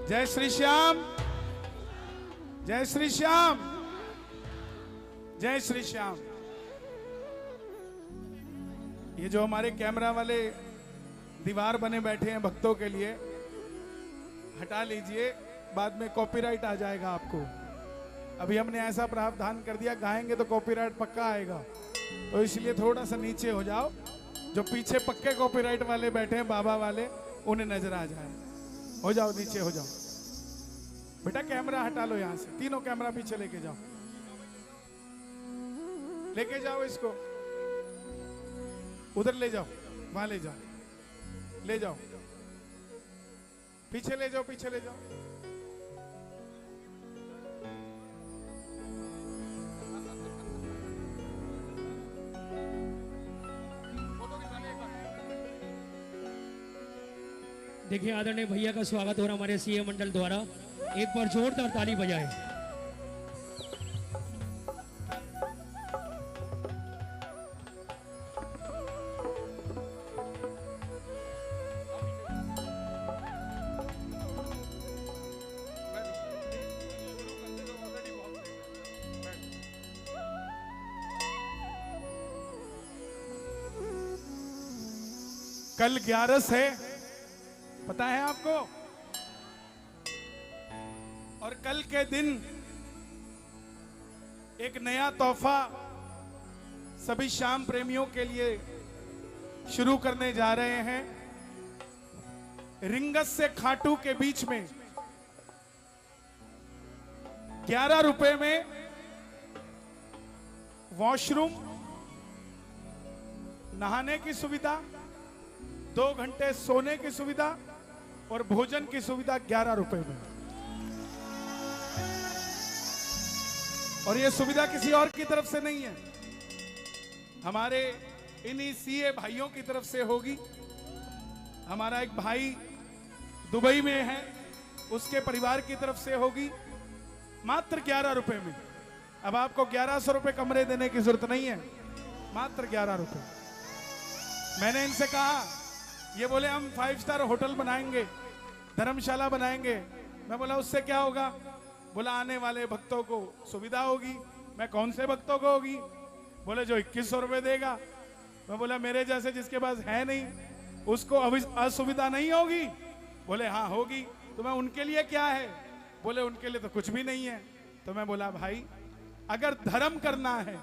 जय श्री श्याम, जय श्री श्याम, जय श्री श्याम। ये जो हमारे कैमरा वाले दीवार बने बैठे हैं भक्तों के लिए, हटा लीजिए, बाद में कॉपीराइट आ जाएगा आपको। अभी हमने ऐसा प्रावधान कर दिया, गाएंगे तो कॉपीराइट पक्का आएगा, तो इसलिए थोड़ा सा नीचे हो जाओ। जो पीछे पक्के कॉपीराइट वाले बैठे हैं बाबा वाले, उन्हें नजर आ जाए। हो जाओ, नीचे हो जाओ। बेटा कैमरा हटा लो यहां से, तीनों कैमरा पीछे लेके जाओ, लेके जाओ इसको, उधर ले जाओ, वहां ले जाओ, ले जाओ, पीछे ले जाओ, पीछे ले जाओ। देखिए आदरणीय भैया का स्वागत हो रहा हमारे सीए मंडल द्वारा, एक बार जोरदार ताली बजाएं। कल 11 है, पता है आपको? और कल के दिन एक नया तोहफा सभी श्याम प्रेमियों के लिए शुरू करने जा रहे हैं। रिंगस से खाटू के बीच में 11 रुपए में वॉशरूम, नहाने की सुविधा, 2 घंटे सोने की सुविधा और भोजन की सुविधा 11 रुपए में। और यह सुविधा किसी और की तरफ से नहीं है, हमारे इन्हीं सीए भाइयों की तरफ से होगी। हमारा एक भाई दुबई में है, उसके परिवार की तरफ से होगी, मात्र 11 रुपए में। अब आपको 1100 रुपए कमरे देने की जरूरत नहीं है, मात्र 11 रुपए। मैंने इनसे कहा, ये बोले हम 5 स्टार होटल बनाएंगे, धर्मशाला बनाएंगे। मैं बोला उससे क्या होगा? बोला आने वाले भक्तों को सुविधा होगी। मैं कौन से भक्तों को होगी? बोले जो 2100 रुपए देगा। मैं बोला मेरे जैसे जिसके पास है नहीं उसको असुविधा नहीं होगी? बोले हाँ होगी। तो मैं उनके लिए क्या है? बोले उनके लिए तो कुछ भी नहीं है। तो मैं बोला भाई अगर धर्म करना है,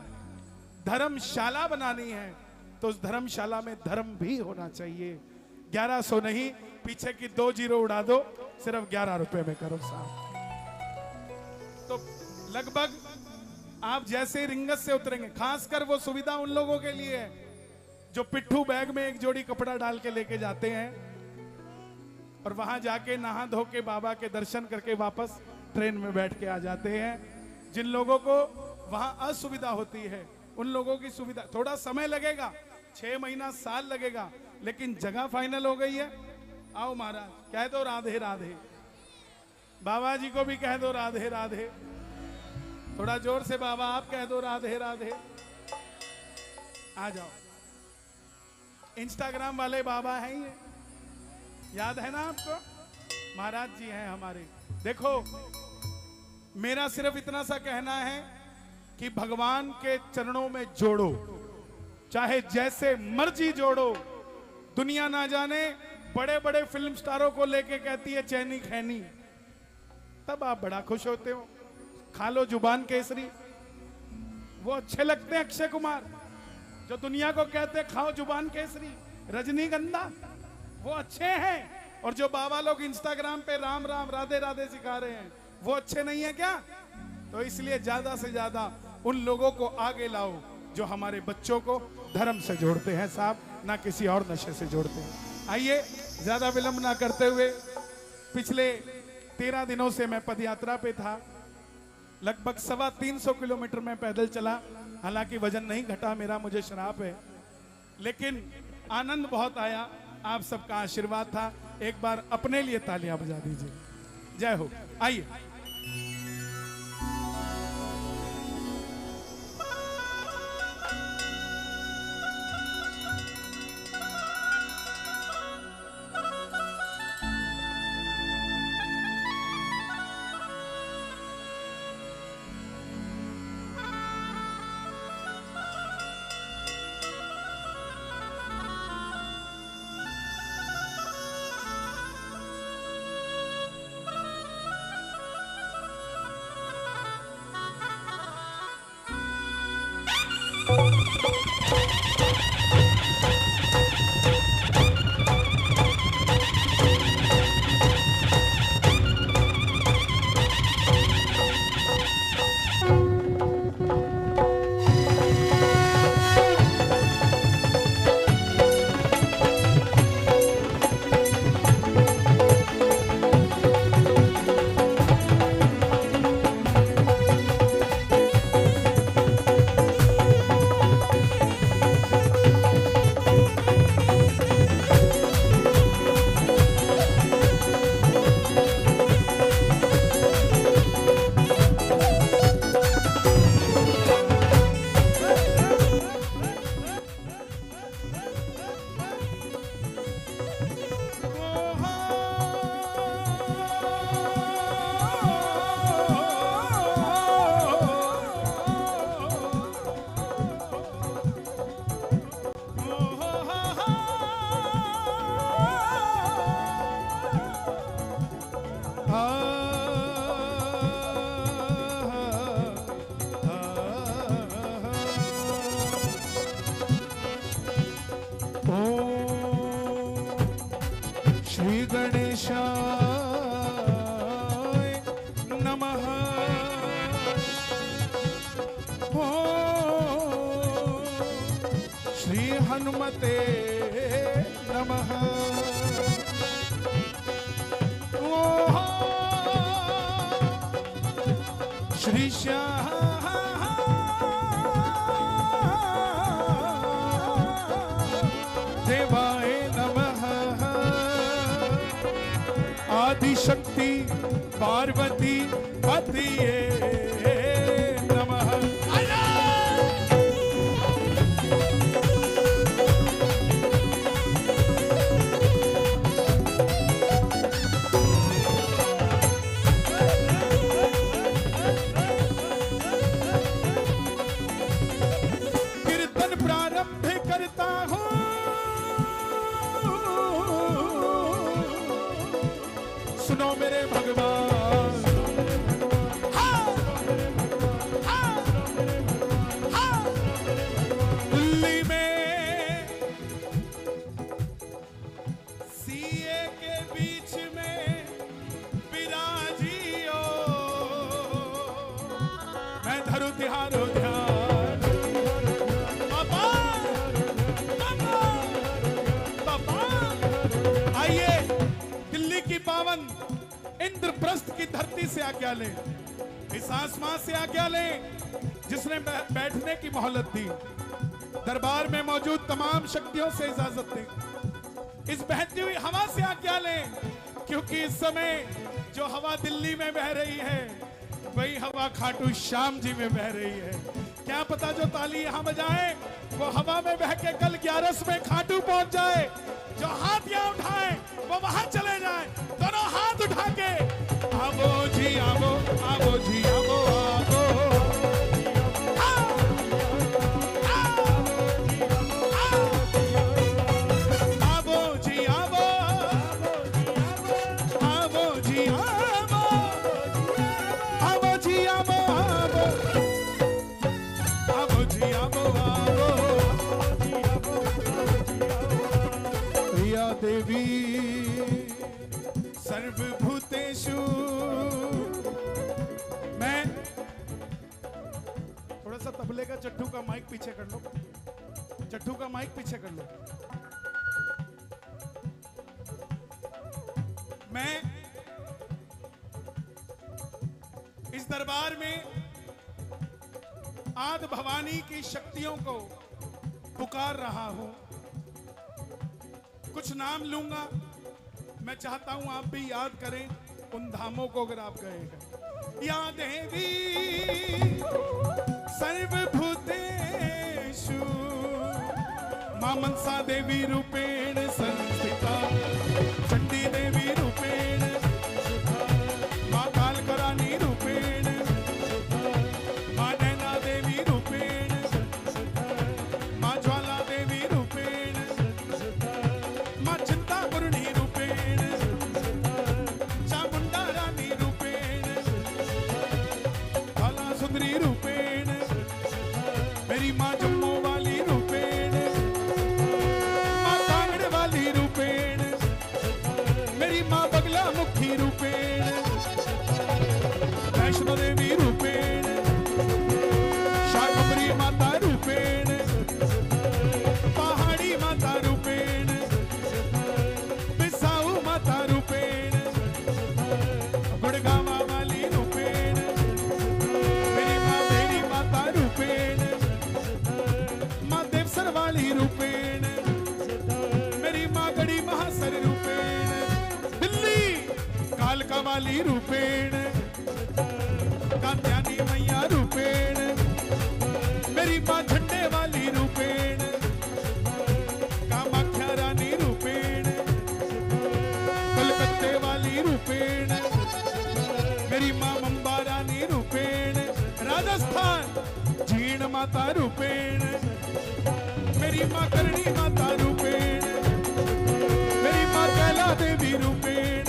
धर्मशाला बनानी है, तो उस धर्मशाला में धर्म भी होना चाहिए। 1100 नहीं, पीछे की 2 जीरो उड़ा दो, सिर्फ 11 रुपए में करो साहब। तो लगभग आप जैसे रिंगस से उतरेंगे, खासकर वो सुविधा उन लोगों के लिए है जो पिट्ठू बैग में एक जोड़ी कपड़ा डाल के लेके जाते हैं और वहां जाके नहा धो के बाबा के दर्शन करके वापस ट्रेन में बैठ के आ जाते हैं। जिन लोगों को वहां असुविधा होती है उन लोगों की सुविधा, थोड़ा समय लगेगा, 6 महीना साल लगेगा, लेकिन जगह फाइनल हो गई है। आओ महाराज, कह दो राधे राधे, बाबा जी को भी कह दो राधे राधे, थोड़ा जोर से बाबा आप कह दो राधे राधे। आ जाओ, इंस्टाग्राम वाले बाबा हैं ये, याद है ना आपको? महाराज जी हैं हमारे। देखो मेरा सिर्फ इतना सा कहना है कि भगवान के चरणों में जोड़ो, चाहे जैसे मर्जी जोड़ो। दुनिया ना जाने बड़े बड़े फिल्म स्टारों को लेके कहती है चैनी खैनी, तब आप बड़ा खुश होते हो। खा लो जुबान केसरी, वो अच्छे लगते हैं अक्षय कुमार, जो दुनिया को कहते हैं खाओ जुबान केसरी। रजनीगंधा, वो अच्छे हैं। और जो बाबा लोग इंस्टाग्राम पे राम राम राधे राधे सिखा रहे हैं, वो अच्छे नहीं है क्या? तो इसलिए ज्यादा से ज्यादा उन लोगों को आगे लाओ जो हमारे बच्चों को धर्म से जोड़ते हैं साहब, ना किसी और नशे से जोड़ते हैं। आइए ज्यादा विलंब ना करते हुए, पिछले 13 दिनों से मैं पदयात्रा पे था, लगभग 325 किलोमीटर में पैदल चला। हालांकि वजन नहीं घटा मेरा, मुझे श्राप है, लेकिन आनंद बहुत आया। आप सबका आशीर्वाद था। एक बार अपने लिए तालियां बजा दीजिए। जय हो। आइए श्री गणेशाय नमः। ओम श्री हनुमते नमः। ओम श्री श्याम देवाय नमः। आदिशक्ति पार्वती पतिये नमः। कीर्तन प्रारंभ करता हूँ, सुनो मेरे भगवान। दिल्ली में सीए के बीच में विराजियो, मैं धरू तिहारो ध्यान। बाबा, बाबा, बाबा। आइए दिल्ली की पावन इंद्रप्रस्थ की धरती से आज्ञा ले, इस आसमान से आज्ञा ले जिसने बैठने की मोहलत दी। दरबार में मौजूद तमाम शक्तियों से इजाजत दे, इस बहती हुई हवा से आज्ञा ले, क्योंकि इस समय जो हवा दिल्ली में बह रही है वही हवा खाटू श्याम जी में बह रही है। क्या पता जो ताली यहां बजाए वो हवा में बह के कल 11 में खाटू पहुंच जाए। जो हाथ यहां उठाए वो वहां चले जाए। दोनों हाथ उठा के आवो जी आवो, आवो जी आवो, आवो। आवो जी आवो, आवो जी आवो, आवो जी आवो, आवो जी आवो, आवो। प्रिया देवी सर्वभूतेषु। मैं थोड़ा सा तबले का चट्टू का माइक पीछे कर लो, चट्टू का माइक पीछे कर लो। मैं इस दरबार में आदि भवानी की शक्तियों को पुकार रहा हूं। कुछ नाम लूंगा, मैं चाहता हूं आप भी याद करें उन धामों को अगर आप गए हैं। या देवी सर्वभूतेषु मां मनसा देवी रूपेण संस्थिता, चंडी देवी रूपेण, मां कालकरानी रूपेण, मां नैना देवी रूपेण, मां ज्वाला देवी रूपेण, मां चिंतापूर्णी रूपेण, चामुंडा रानी रूपेण, बाला सुंदरी रूपेण, मेरी मां जम्मू वाली रूपेण, मां कांगड़ वाली रूपेण, मेरी मां बगला मुखी रूपेण, वैष्णो देवी रूपेण, शाकंभरी माता रूपेण, पहाड़ी माता रूपेण, बिसाऊ माता रूपेण, गुड़गावा वाली रूपेण, मेरी मां मेरी माता रूपेण, मां देवसर वाली रूपेण, मेरी मां गड़ी महासर रूपेण, दिल्ली कालका वाली रूपेण, कात्यानी मैया रूपेण, मेरी मां झंडे वाली रूपेण, कामाख्या रानी रूपेण, कलकत्ते वाली रूपेण, मेरी मां मंबा रानी रूपेण, राजस्थान जीण माता रूपेण, मेरी मां करणी माता रूपेण, मेरी मां कैला देवी रूपेण,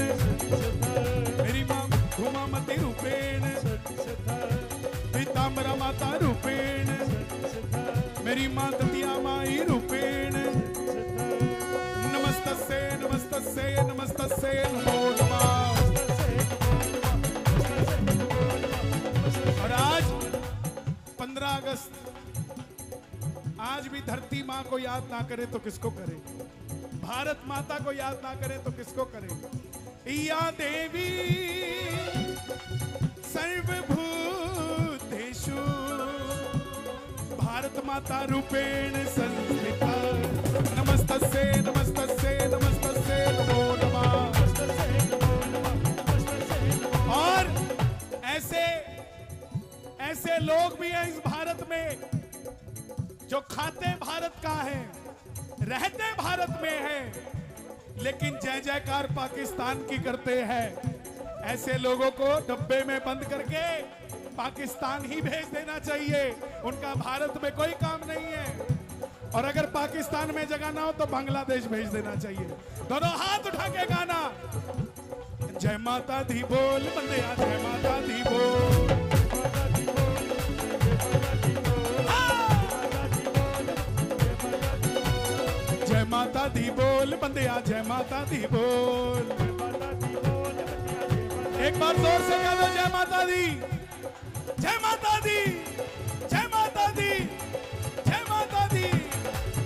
मेरी मां धूमामती रूपेण, पीतांबरा माता रूपेण, मेरी मां दतिया माई रूपेण। नमस्तस्यै नमस्तस्यै नमस्तस्यै माँ को याद ना करे तो किसको करे, भारत माता को याद ना करे तो किसको करे। या देवी सर्वभूतेषु भारत माता रूपेण संस्थिता। नमस्तस्यै नमस्तस्यै नमस्तस्यै नमो नमः। और ऐसे लोग भी हैं इस भारत में जो खाते भारत का है, रहते भारत में है, लेकिन जय जयकार पाकिस्तान की करते हैं। ऐसे लोगों को डब्बे में बंद करके पाकिस्तान ही भेज देना चाहिए, उनका भारत में कोई काम नहीं है। और अगर पाकिस्तान में जगह ना हो तो बांग्लादेश भेज देना चाहिए। दोनों हाथ उठा के गाना, जय माता दी बोल बंदे, जय माता दी बोल। जय माता दी बोल बंदे, जय माता दी बोल। एक बार जोर से कह दो, जय माता दी, जय माता दी, जय माता दी, जय माता दी,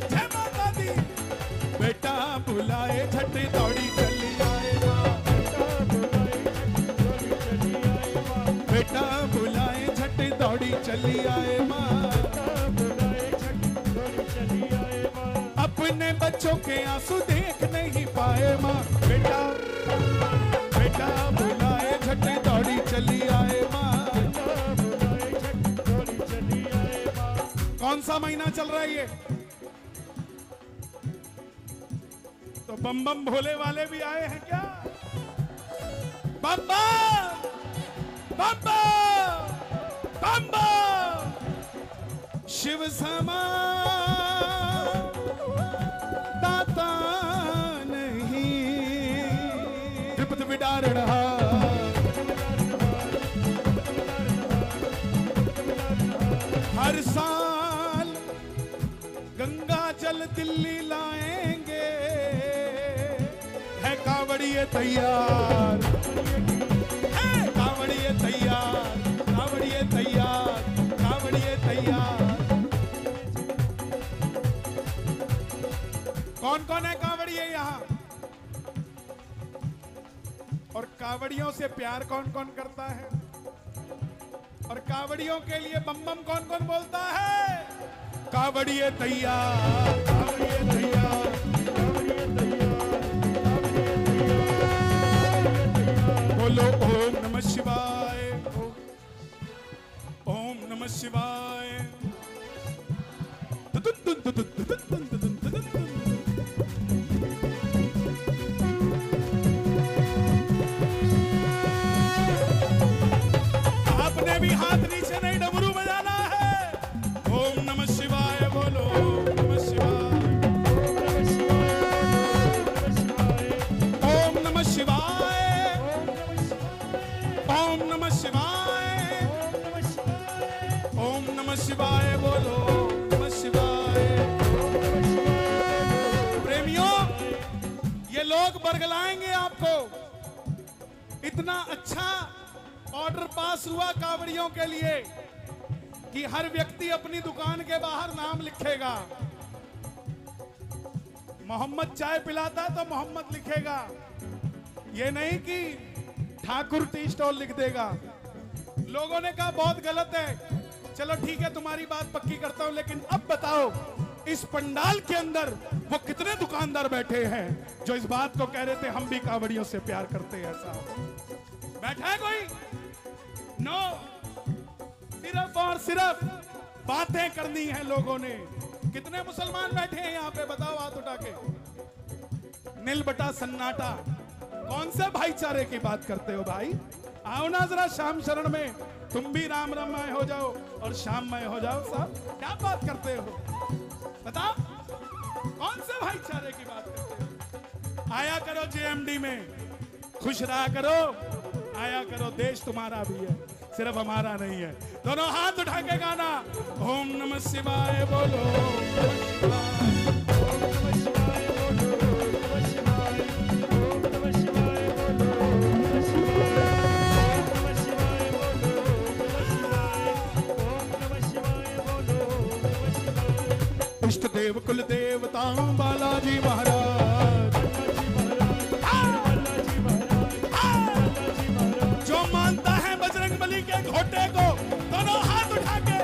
जय माता दी। बेटा बुलाए झट दौड़ी चली आए माँ, बेटा बुलाए झट दौड़ी चली आए माँ। अपने बच्चों के आंसू देख नहीं पाए माँ, बेटा बेटा बुलाए झट दौड़ी चली आए माँ। कौन सा महीना चल रहा है ये? तो बम बम भोले वाले भी आए हैं क्या? बम बम बम बम बम बम। शिव समा दाता नहीं, त्रिपद विदारण हर साल गंगा जल दिल्ली लाएंगे, है कावड़िए तैयार, है कावड़िए तैयार, कावड़िए तैयार, कावड़िए तैयार। कौन कौन है कावड़िए यहाँ? और कावड़ियों से प्यार कौन कौन करता है? और कावड़ियों के लिए बम बम कौन कौन बोलता है? कावड़िए तैयार, कावड़िए तैयार, कावड़िए तैयार। बोलो ओम नमः शिवाय, ओम नमः शिवाय। आपने भी हाथ नीचे नहीं, डमरू बजाना है। ओम नमः शिवाय बोलो, ओम नमः शिवाय, ओम नमः शिवाय, ओम नमः शिवाय, ओम नमः शिवाय बोलो, ओम नमः शिवाय। प्रेमियों, ये लोग बरगलाएंगे आपको। इतना अच्छा ऑर्डर पास हुआ कावड़ियों के लिए कि हर व्यक्ति अपनी दुकान के बाहर नाम लिखेगा। मोहम्मद चाय पिलाता है तो मोहम्मद लिखेगा, ये नहीं कि ठाकुर टी स्टॉल लिख देगा। लोगों ने कहा बहुत गलत है, चलो ठीक है तुम्हारी बात पक्की करता हूं, लेकिन अब बताओ इस पंडाल के अंदर वो कितने दुकानदार बैठे हैं जो इस बात को कह रहे थे हम भी कावड़ियों से प्यार करते हैं? ऐसा बैठा है कोई? नो, सिर्फ और सिर्फ बातें करनी है लोगों ने। कितने मुसलमान बैठे हैं यहाँ पे? बताओ हाथ उठा के। नील बटा सन्नाटा। कौन से भाईचारे की बात करते हो भाई? आओ ना जरा श्याम शरण में, तुम भी राम राममय हो जाओ और श्याममय हो जाओ। साहब क्या बात करते हो? बताओ कौन से भाईचारे की बात करते हो? आया करो जेएमडी में, खुश रहा करो, आया करो, देश तुम्हारा भी है, सिर्फ हमारा नहीं है। दोनों हाथ उठा के गाना, ओम नमः शिवाय बोलो, इष्ट देव कुल घोटा बालाजी महाराज। जो मानता है बजरंग बली के घोटे को, दोनों हाथ उठा के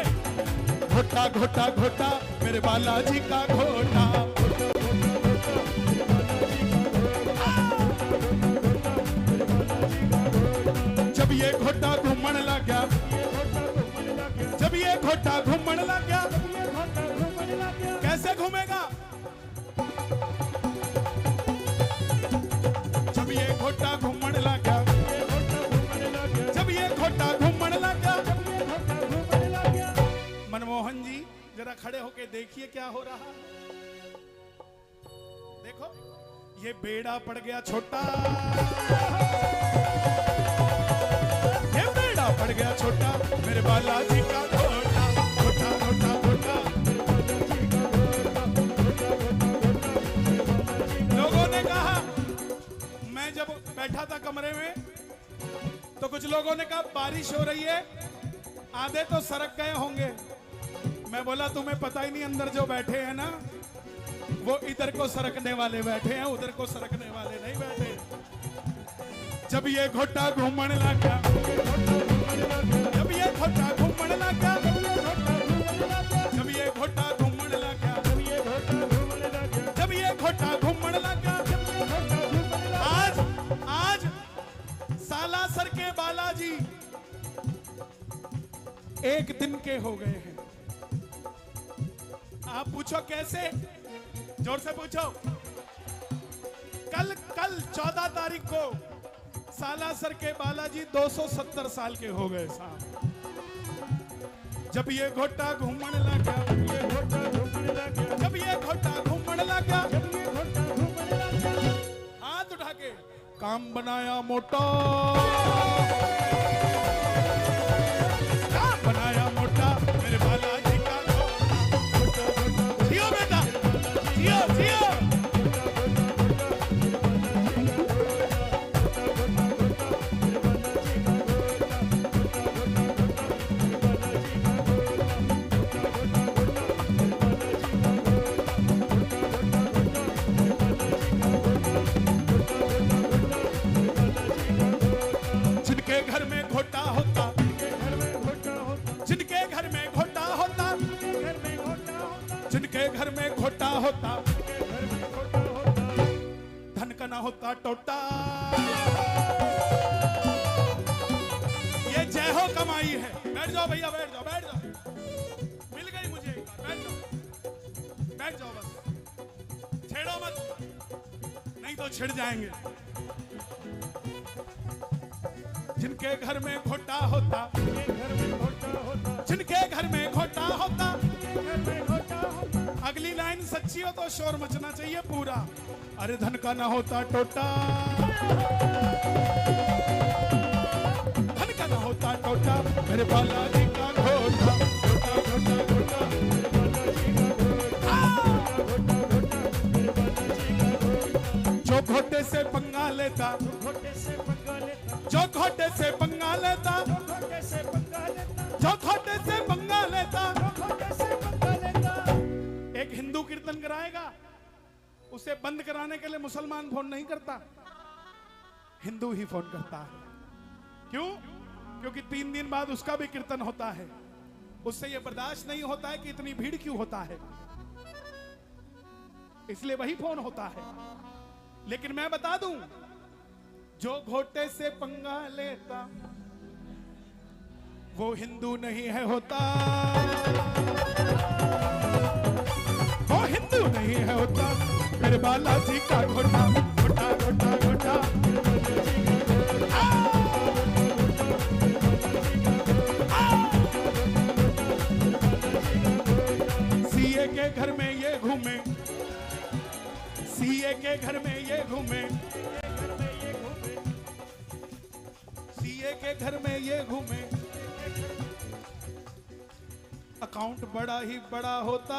घोटा घोटा घोटा मेरे बालाजी का घोटा। जब ये घोटा घूमने लग गया, जब ये घोटा घूमने लग गया, कैसे घूमेगा? जब ये घोटा घूमने लग गया, जब ये घोटा घूमने लग गया। मनमोहन जी जरा खड़े होके देखिए क्या हो रहा। देखो ये बेड़ा पड़ गया छोटा, ये बेड़ा पड़ गया छोटा मेरे बालाजी का घोटा। घोटा घोटा घोटा लोगों ने कहा, मैं जब बैठा था कमरे में तो कुछ लोगों ने कहा बारिश हो रही है, आधे तो सरक गए होंगे। मैं बोला तुम्हें पता ही नहीं, अंदर जो बैठे हैं ना वो इधर को सरकने वाले बैठे हैं, उधर को सरकने वाले नहीं बैठे। जब ये घोटा घूमने लग गया, जब ये घोटा घूमने लग गया, जब ये घोटा घूमने लग गया, जब ये घोटा घूमने लग गया। आज सालासर के बालाजी एक दिन के हो गए हैं। आप पूछो कैसे? जोर से पूछो। कल 14 तारीख को सालासर के बालाजी 270 साल के हो गए साहब। जब ये घोटा घूमने लग गया, ये घोटा घूमने लग गया, जब ये घोटा घूमने लग गया, जब ये घोटा घूमने लग गया। हाथ उठा के काम बनाया मोटा, काम बनाया मोटा मेरे बालाजी का घोटा। जियो बेटा, जियो जियो। जिनके घर में घोटा होता, जिनके घर में घोटा होता, जिनके घर में घोटा होता, धन का ना होता टोटा। ये जय हो कमाई है। बैठ जाओ भैया, बैठ जाओ, बैठ जाओ। मिल गई मुझे एक बार, बैठ जाओ, बैठ जाओ बस, छेड़ो मत, नहीं तो छिड़ जाएंगे। जिनके घर में घोटा होता, जिनके घर में घोटा होता, अगली लाइन सच्ची हो तो शोर मचना चाहिए पूरा। अरे धन का ना होता टोटा, धन का ना होता टोटा मेरे बालाजी का घोटा। घोटा घोटा घोटा जो घोटे से पंगा लेता, जो घोटे से पंगा लेता, जो घोटे से पंगा लेता। एक हिंदू कीर्तन कराएगा, उसे बंद कराने के लिए मुसलमान फोन नहीं करता, हिंदू ही फोन करता है। क्यों? क्योंकि 3 दिन बाद उसका भी कीर्तन होता है। उससे यह बर्दाश्त नहीं होता है कि इतनी भीड़ क्यों होता है, इसलिए वही फोन होता है। लेकिन मैं बता दूं, जो घोटे से पंगा लेता वो हिंदू नहीं है होता, वो हिंदू नहीं है होता मेरे बालाजी का घोटा। घोटा घोटा घोटा सीए के घर में ये घूमे, सीए के घर में ये घूमे, सीए के घर में ये घूमे। अकाउंट बड़ा ही बड़ा होता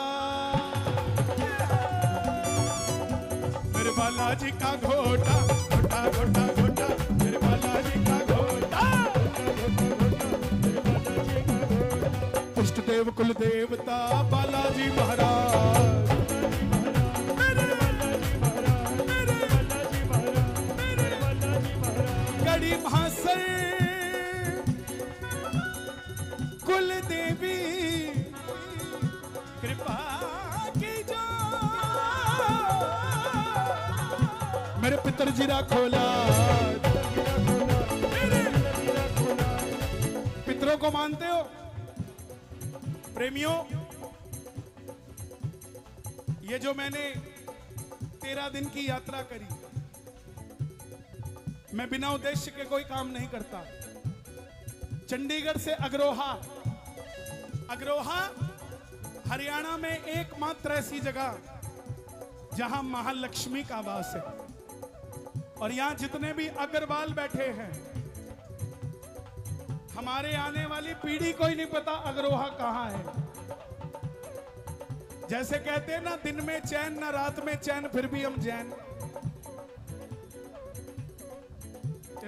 मेरे बालाजी का घोटा। घोटा घोटा घोटा मेरे बालाजी का घोटा। इष्ट देव कुल देवता बालाजी महाराज, काली महासर कुल देवी कृपा की जो मेरे पितर जीरा खोला। पितरों को मानते हो प्रेमियों? ये जो मैंने 13 दिन की यात्रा करी, मैं बिना उद्देश्य के कोई काम नहीं करता। चंडीगढ़ से अग्रोहा, अग्रोहा हरियाणा में एकमात्र ऐसी जगह जहां महालक्ष्मी का वास है। और यहां जितने भी अग्रवाल बैठे हैं, हमारे आने वाली पीढ़ी को ही नहीं पता अग्रोहा कहां है। जैसे कहते हैं ना, दिन में चैन ना रात में चैन, फिर भी हम जैन।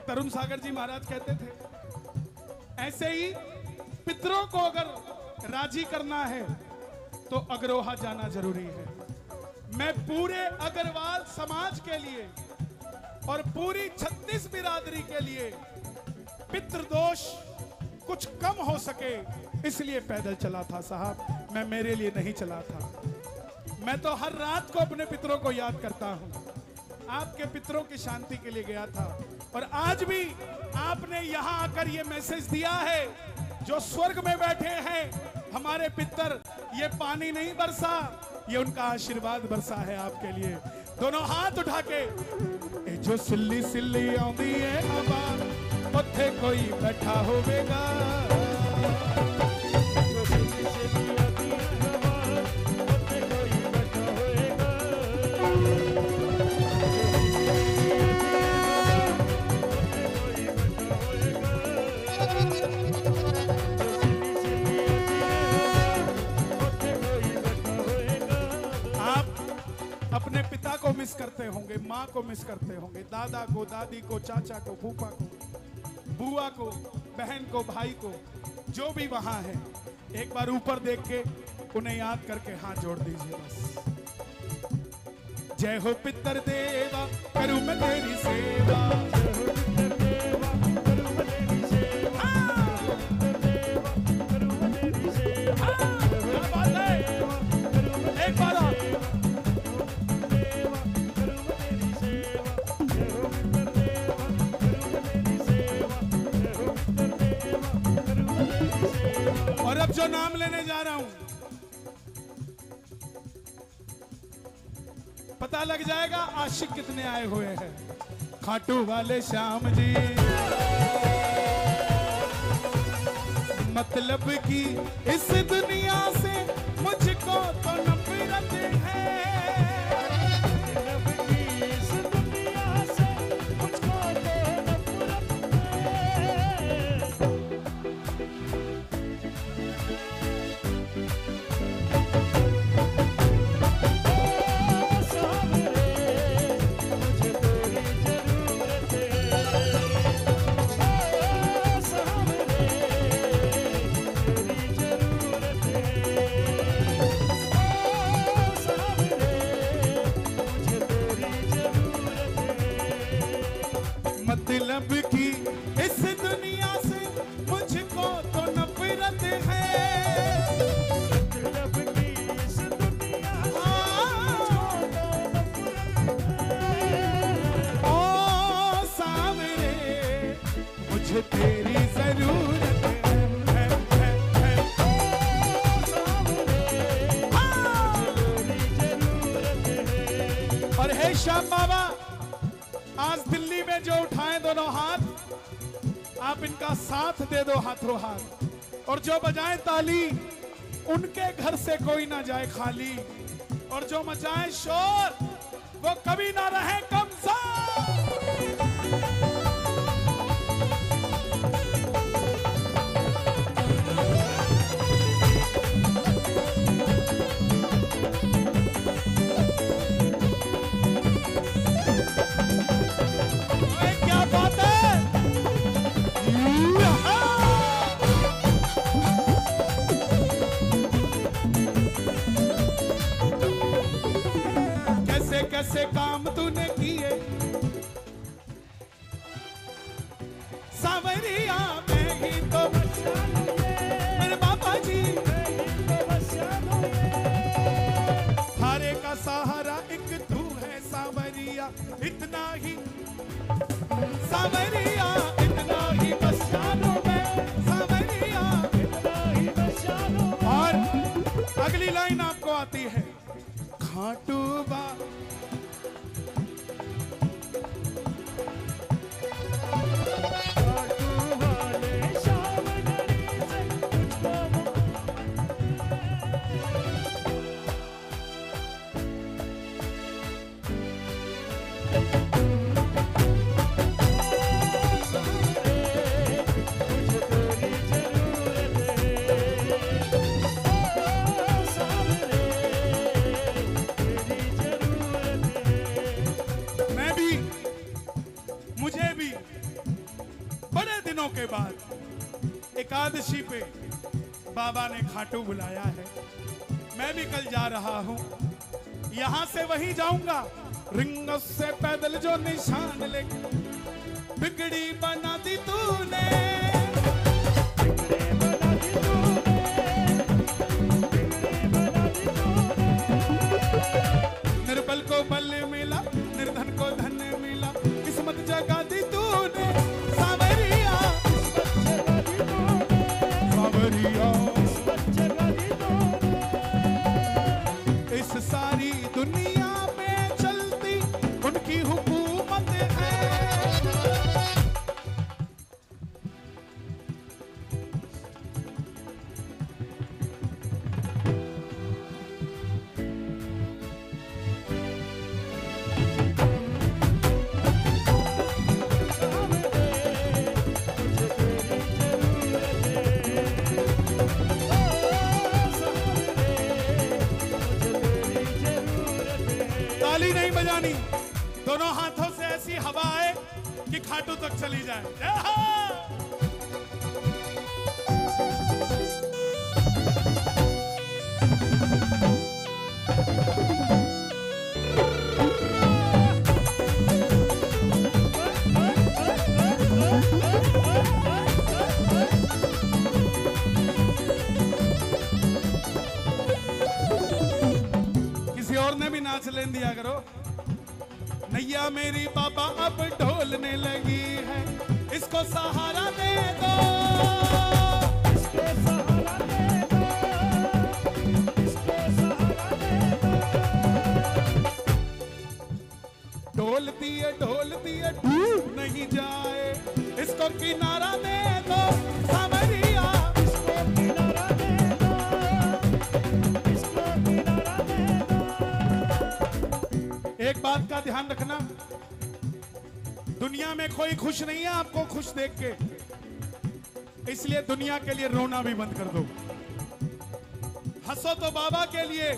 तरुण सागर जी महाराज कहते थे, ऐसे ही पितरों को अगर राजी करना है तो अग्रोहा जाना जरूरी है। मैं पूरे अग्रवाल समाज के लिए और पूरी 36 बिरादरी के लिए पितृदोष कुछ कम हो सके इसलिए पैदल चला था साहब। मैं मेरे लिए नहीं चला था। मैं तो हर रात को अपने पितरों को याद करता हूं। आपके पितरों की शांति के लिए गया था। और आज भी आपने यहां आकर ये मैसेज दिया है, जो स्वर्ग में बैठे हैं हमारे पितर, ये पानी नहीं बरसा, ये उनका आशीर्वाद बरसा है आपके लिए। दोनों हाथ उठा के, जो सिल्ली सिल्ली आउंदी है हवा, उत्थे कोई बैठा होवेगा। अपने पिता को मिस करते होंगे, माँ को मिस करते होंगे, दादा को, दादी को, चाचा को, फूफा को, बुआ को, बहन को, भाई को, जो भी वहां है, एक बार ऊपर देख के उन्हें याद करके हाथ जोड़ दीजिए बस। जय हो पितर देवा, करूं मैं तेरी सेवा। एक बार और अब जो नाम लेने जा रहा हूं, पता लग जाएगा आशिक कितने आए हुए हैं। खाटू वाले श्याम जी, मतलब की इस दुनिया से मुझको तो नफरत है। मतलब की इस दुनिया से मुझको तो नफरत है। मतलब की इस दुनिया से ओ सावरे, मुझे तेरी जरूरत है। और हे श्याम बाबा, आज दिल्ली में जो उठाएं दोनों हाथ, आप इनका साथ दे दो हाथों हाथ। और जो बजाएं ताली, उनके घर से कोई ना जाए खाली। और जो मचाएं शोर, वो कभी ना रहे कमजोर। कैसे काम तूने किए, सावरिया मैं ही तो मेरे बाबा जी, हारे का सहारा एक तू है सावरिया, इतना ही सावरिया, इतना ही बस जानो मैं सावरिया, इतना ही बस जानो। और अगली लाइन आपको आती है, खाटू बा के बाद एकादशी पे बाबा ने खाटू बुलाया है। मैं भी कल जा रहा हूं, यहां से वहीं जाऊंगा। रिंग से पैदल जो निशान लेके बिगड़ी बना दी तूने, निर्बल को बल मिला, निर्धन को धन मिला, किस्मत जगा दी तूने सावरिया, सावरिया इस सारी दुनिया में चलती उनकी हुकूमत है। ताली नहीं बजानी, दोनों हाथों से ऐसी हवा आए कि खाटू तक चली जाए। जय हो। किसी और ने भी नाच लेन दिया करो। नैया मेरी बाबा अब ढोलने लगी है, इसको सहारा दे दो, इसको सहारा दे दो, इसको सहारा दे दो। ढोलती है डूब नहीं जाए, इसको किनारा दे दो सावरिया, इसको किनारा दे दो, इसको किनारा दे दो। एक बात का ध्यान रखना, दुनिया में कोई खुश नहीं है आपको खुश देख के, इसलिए दुनिया के लिए रोना भी बंद कर दो। हंसो तो बाबा के लिए,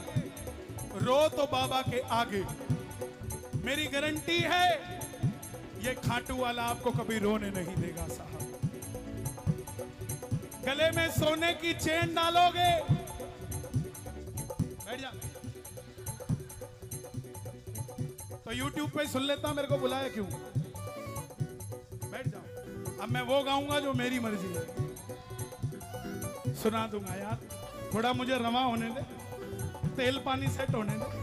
रो तो बाबा के आगे। मेरी गारंटी है ये खाटू वाला आपको कभी रोने नहीं देगा साहब। गले में सोने की चेन डालोगे, बैठ जा। तो YouTube पे सुन लेता, मेरे को बुलाया क्यों? बैठ जाओ। अब मैं वो गाऊंगा जो मेरी मर्जी है, सुना दूंगा यार। थोड़ा मुझे रवा होने दे, तेल पानी सेट होने दे।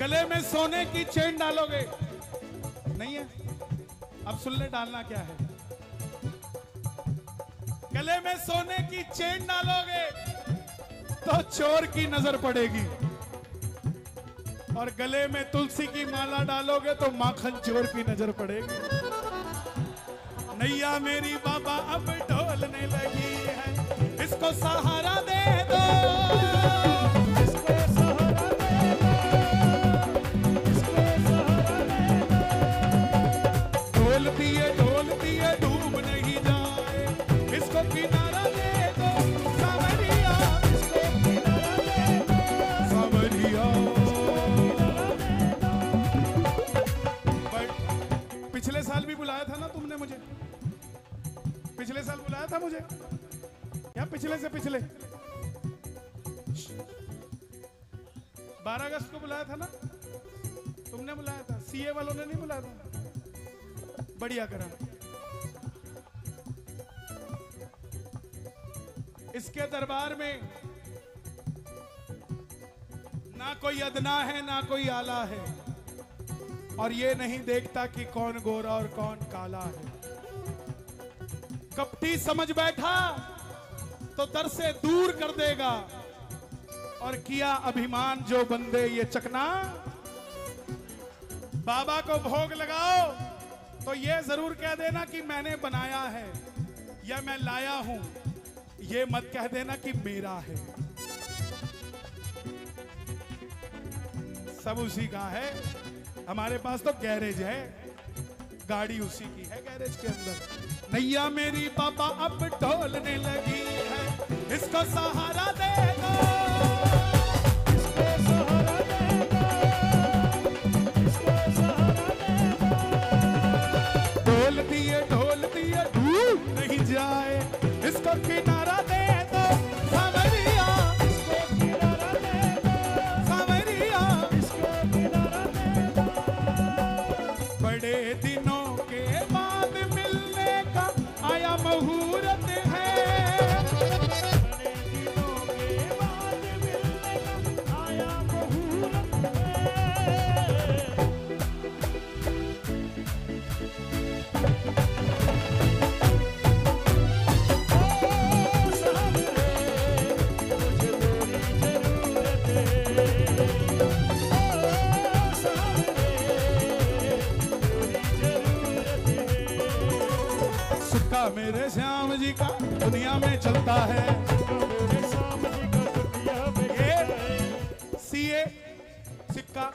गले में सोने की चेन डालोगे, नहीं है? अब सुन ले, डालना क्या है। गले में सोने की चेन डालोगे तो चोर की नजर पड़ेगी, और गले में तुलसी की माला डालोगे तो माखन चोर की नजर पड़ेगी। नैया मेरी बाबा अब ढोलने लगी है, इसको सहारा दे दो, ढोलती है डूब नहीं जाए, इसको किनारा दे दो सावरिया, इसको किनारा दे दो से पिछले 12 अगस्त को बुलाया था ना, तुमने बुलाया था, सीए वालों ने नहीं बुलाया था। बढ़िया करा। इसके दरबार में ना कोई अदना है ना कोई आला है, और ये नहीं देखता कि कौन गोरा और कौन काला है। कपटी समझ बैठा तो दर से दूर कर देगा, और किया अभिमान जो बंदे ये चकना। बाबा को भोग लगाओ तो ये जरूर कह देना कि मैंने बनाया है या मैं लाया हूं, ये मत कह देना कि मेरा है। सब उसी का है। हमारे पास तो गैरेज है, गाड़ी उसी की है गैरेज के अंदर। नैया मेरी बाबा अब ढोलने लगी है, इसको सहारा दे दो, इसको सहारा दे दो, इसको सहारा दे दो। ढोल दिए डूब नहीं जाए, इसको किनारा दे दो सावरिया, इसको किनारा दे दो सावरिया, इसको किनारा दे दो। बड़े दिनों के बाद मिलने का आया मुहूर्त है, बड़े दिनों के बाद मिलने का आया मुहूर्त है। मेरे श्याम जी का दुनिया में चलता है, ये सीए सिक्का,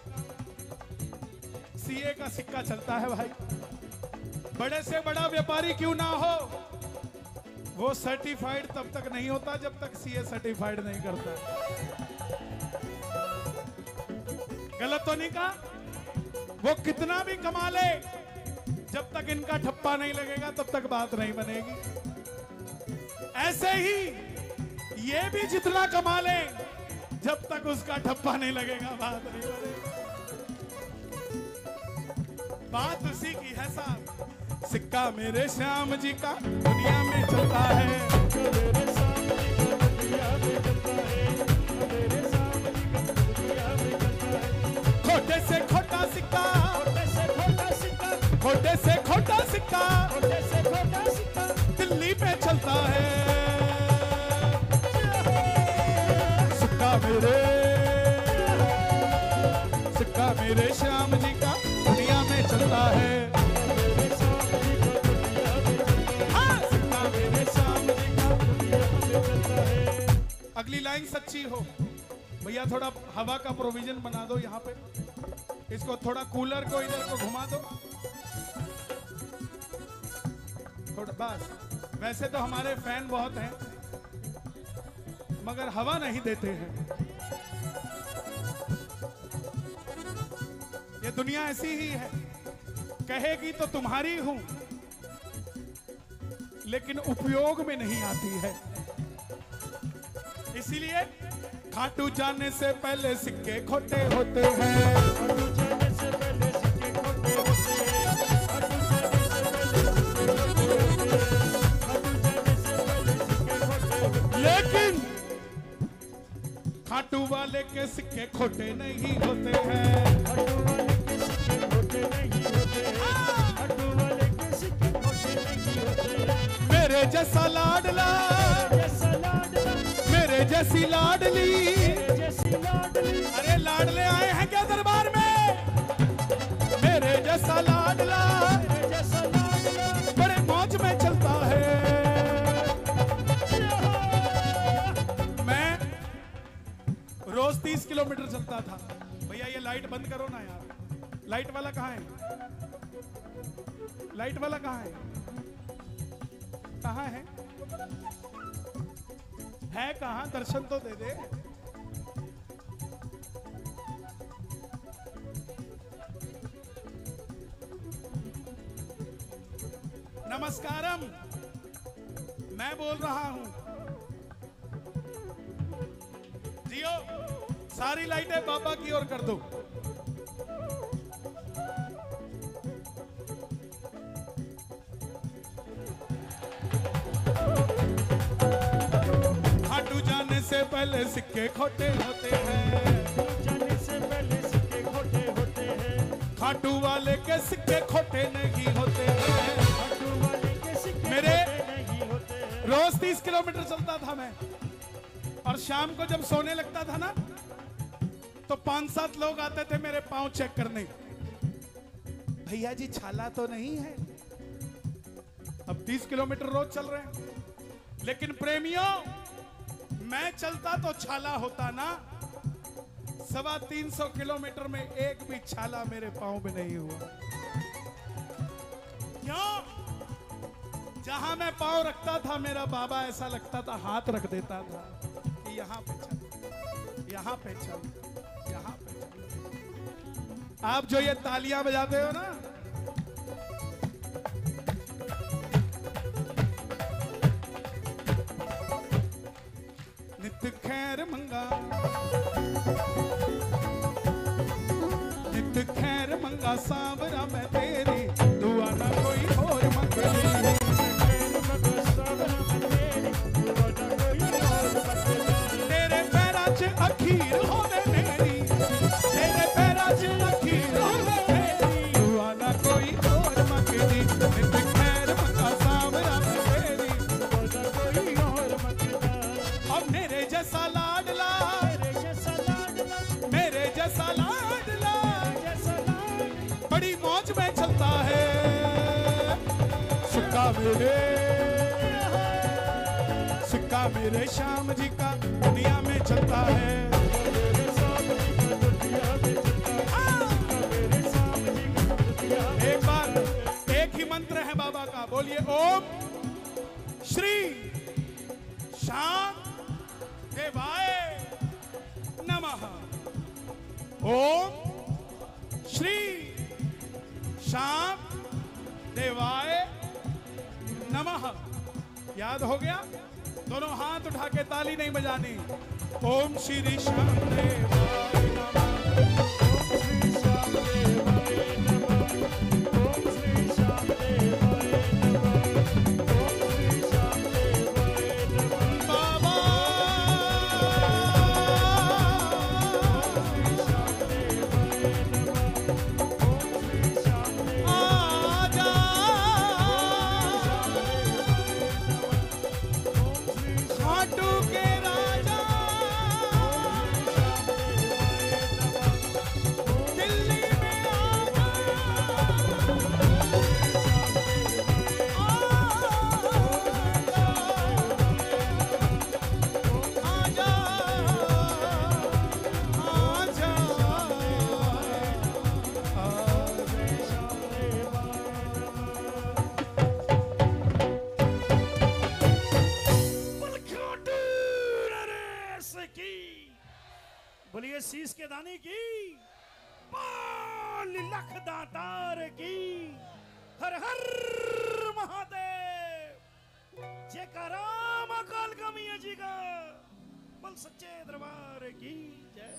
सीए का सिक्का चलता है भाई। बड़े से बड़ा व्यापारी क्यों ना हो, वो सर्टिफाइड तब तक नहीं होता जब तक सीए सर्टिफाइड नहीं करता। गलत तो नहीं कहा? वो कितना भी कमा ले, जब तक इनका ठप्पा नहीं लगेगा तब तक बात नहीं बनेगी। ऐसे ही ये भी जितना कमा ले, जब तक उसका ठप्पा नहीं लगेगा बात नहीं बनेगी। बात उसी की है साहब। सिक्का मेरे श्याम जी का दुनिया में चलता है, मेरे श्याम जी का दुनिया में चलता है, मेरे श्याम जी का दुनिया में चलता है। खोटे से खोटा सिक्का, खोटे से खोटा सिक्का, खोटे से खोटा सिक्का, खोटे से खोटा सिक्का दिल्ली पे चलता है। सिक्का मेरे श्याम जी का दुनिया में चलता है, हाँ, सिक्का मेरे श्याम जी का दुनिया में चलता है। अगली लाइन सच्ची हो भैया, थोड़ा हवा का प्रोविजन बना दो यहाँ पे, इसको थोड़ा कूलर को इधर को घुमा दो थोड़ा बस। वैसे तो हमारे फैन बहुत हैं मगर हवा नहीं देते हैं। ये दुनिया ऐसी ही है, कहेगी तो तुम्हारी हूं लेकिन उपयोग में नहीं आती है। इसीलिए खाटू जाने से पहले सिक्के खोटे होते हैं, खाटू जाने से पहले सिक्के खोटे होते हैं, खाटू जाने से पहले सिक्के खोटे होते हैं, खाटू जाने से पहले सिक्के खोटे होते हैं। लेकिन खाटू वाले के सिक्के खोटे नहीं होते हैं, खाटू वाले के सिक्के खोटे नहीं होते हैं, खाटू वाले के सिक्के खोटे नहीं होते हैं। मेरे जैसा लाडला, मेरे जैसी लाडली, अरे लाडले आए हैं क्या दरबार में? मेरे जैसा लाडला, बड़े मौज में चलता है। मैं रोज 30 किलोमीटर चलता था। भैया ये लाइट बंद करो ना यार, लाइट वाला कहाँ है? लाइट वाला कहाँ है? कहाँ है? है कहाँ? दर्शन तो दे दे। नमस्कारम, मैं बोल रहा हूं। सारी लाइटें बाबा की ओर कर दो। खाटू जाने से पहले सिक्के खोटे होते हैं, जाने से पहले सिक्के खोटे होते हैं, खाटू वाले के सिक्के खोटे नहीं होते हैं। खाटू वाले के सिक्के मेरे खोटे नहीं होते हैं। रोज 30 किलोमीटर चलता था मैं, और शाम को जब सोने लगता था ना तो 5-7 लोग आते थे मेरे पांव चेक करने, भैया जी छाला तो नहीं है। अब 30 किलोमीटर रोज चल रहे हैं, लेकिन प्रेमियों मैं चलता तो छाला होता ना। 325 किलोमीटर में एक भी छाला मेरे पांव में नहीं हुआ। क्यों? जहां मैं पांव रखता था मेरा बाबा ऐसा लगता था हाथ रख देता था कि यहां पे चल, यहां पे चल, यहां पे चल। आप जो ये तालियां बजाते हो ना, नित खैर मंगा, नित खैर मंगा सावरा मैं तेरी, दुआ ना कोई और मंगे। तेरे पैरा च अखीर होवे मेरी, तेरे पैरा च अखीर होवे मेरी, दुआ ना कोई और मंगदी। नित खैर मंगा सावरा मैं तेरी, दुआ कोई और मंगदा। और मेरे जैसा लाडला, मेरे जैसा लाडला, मेरे जैसा लाडला जैसा लाडला, बड़ी मौज में चलता है। सिक्का मेरे, सिक्का मेरे श्याम जी का दुनिया में चलता है। मेरे सामने का दुनिया में चलता है, मेरे सामने का दुनिया में। एक बार एक ही मंत्र है बाबा का, बोलिए ओम श्री श्याम देवाय नमः। ओम श्री श्याम देवाय नमः। याद हो गया? दोनों हाथ उठा के ताली नहीं बजानी। ओम श्री श्याम देवाय नमः। ओम श्री श्याम देवाय नमः, ओम श्री श्याम देवाय नमः, ओम श्री श्याम देवाय नमः। बाबा श्री श्याम देवाय नमः, ओम श्री श्याम देवाय आजा, खाटू के राजा, दिल्ली में आजा, आजा, आजा, बोलिए शीश के दाने की, बोल लख दातार की, हर हर महादेव। जयकारा महाकाल का मियां जी का, बोल सच्चे दरबार की जय।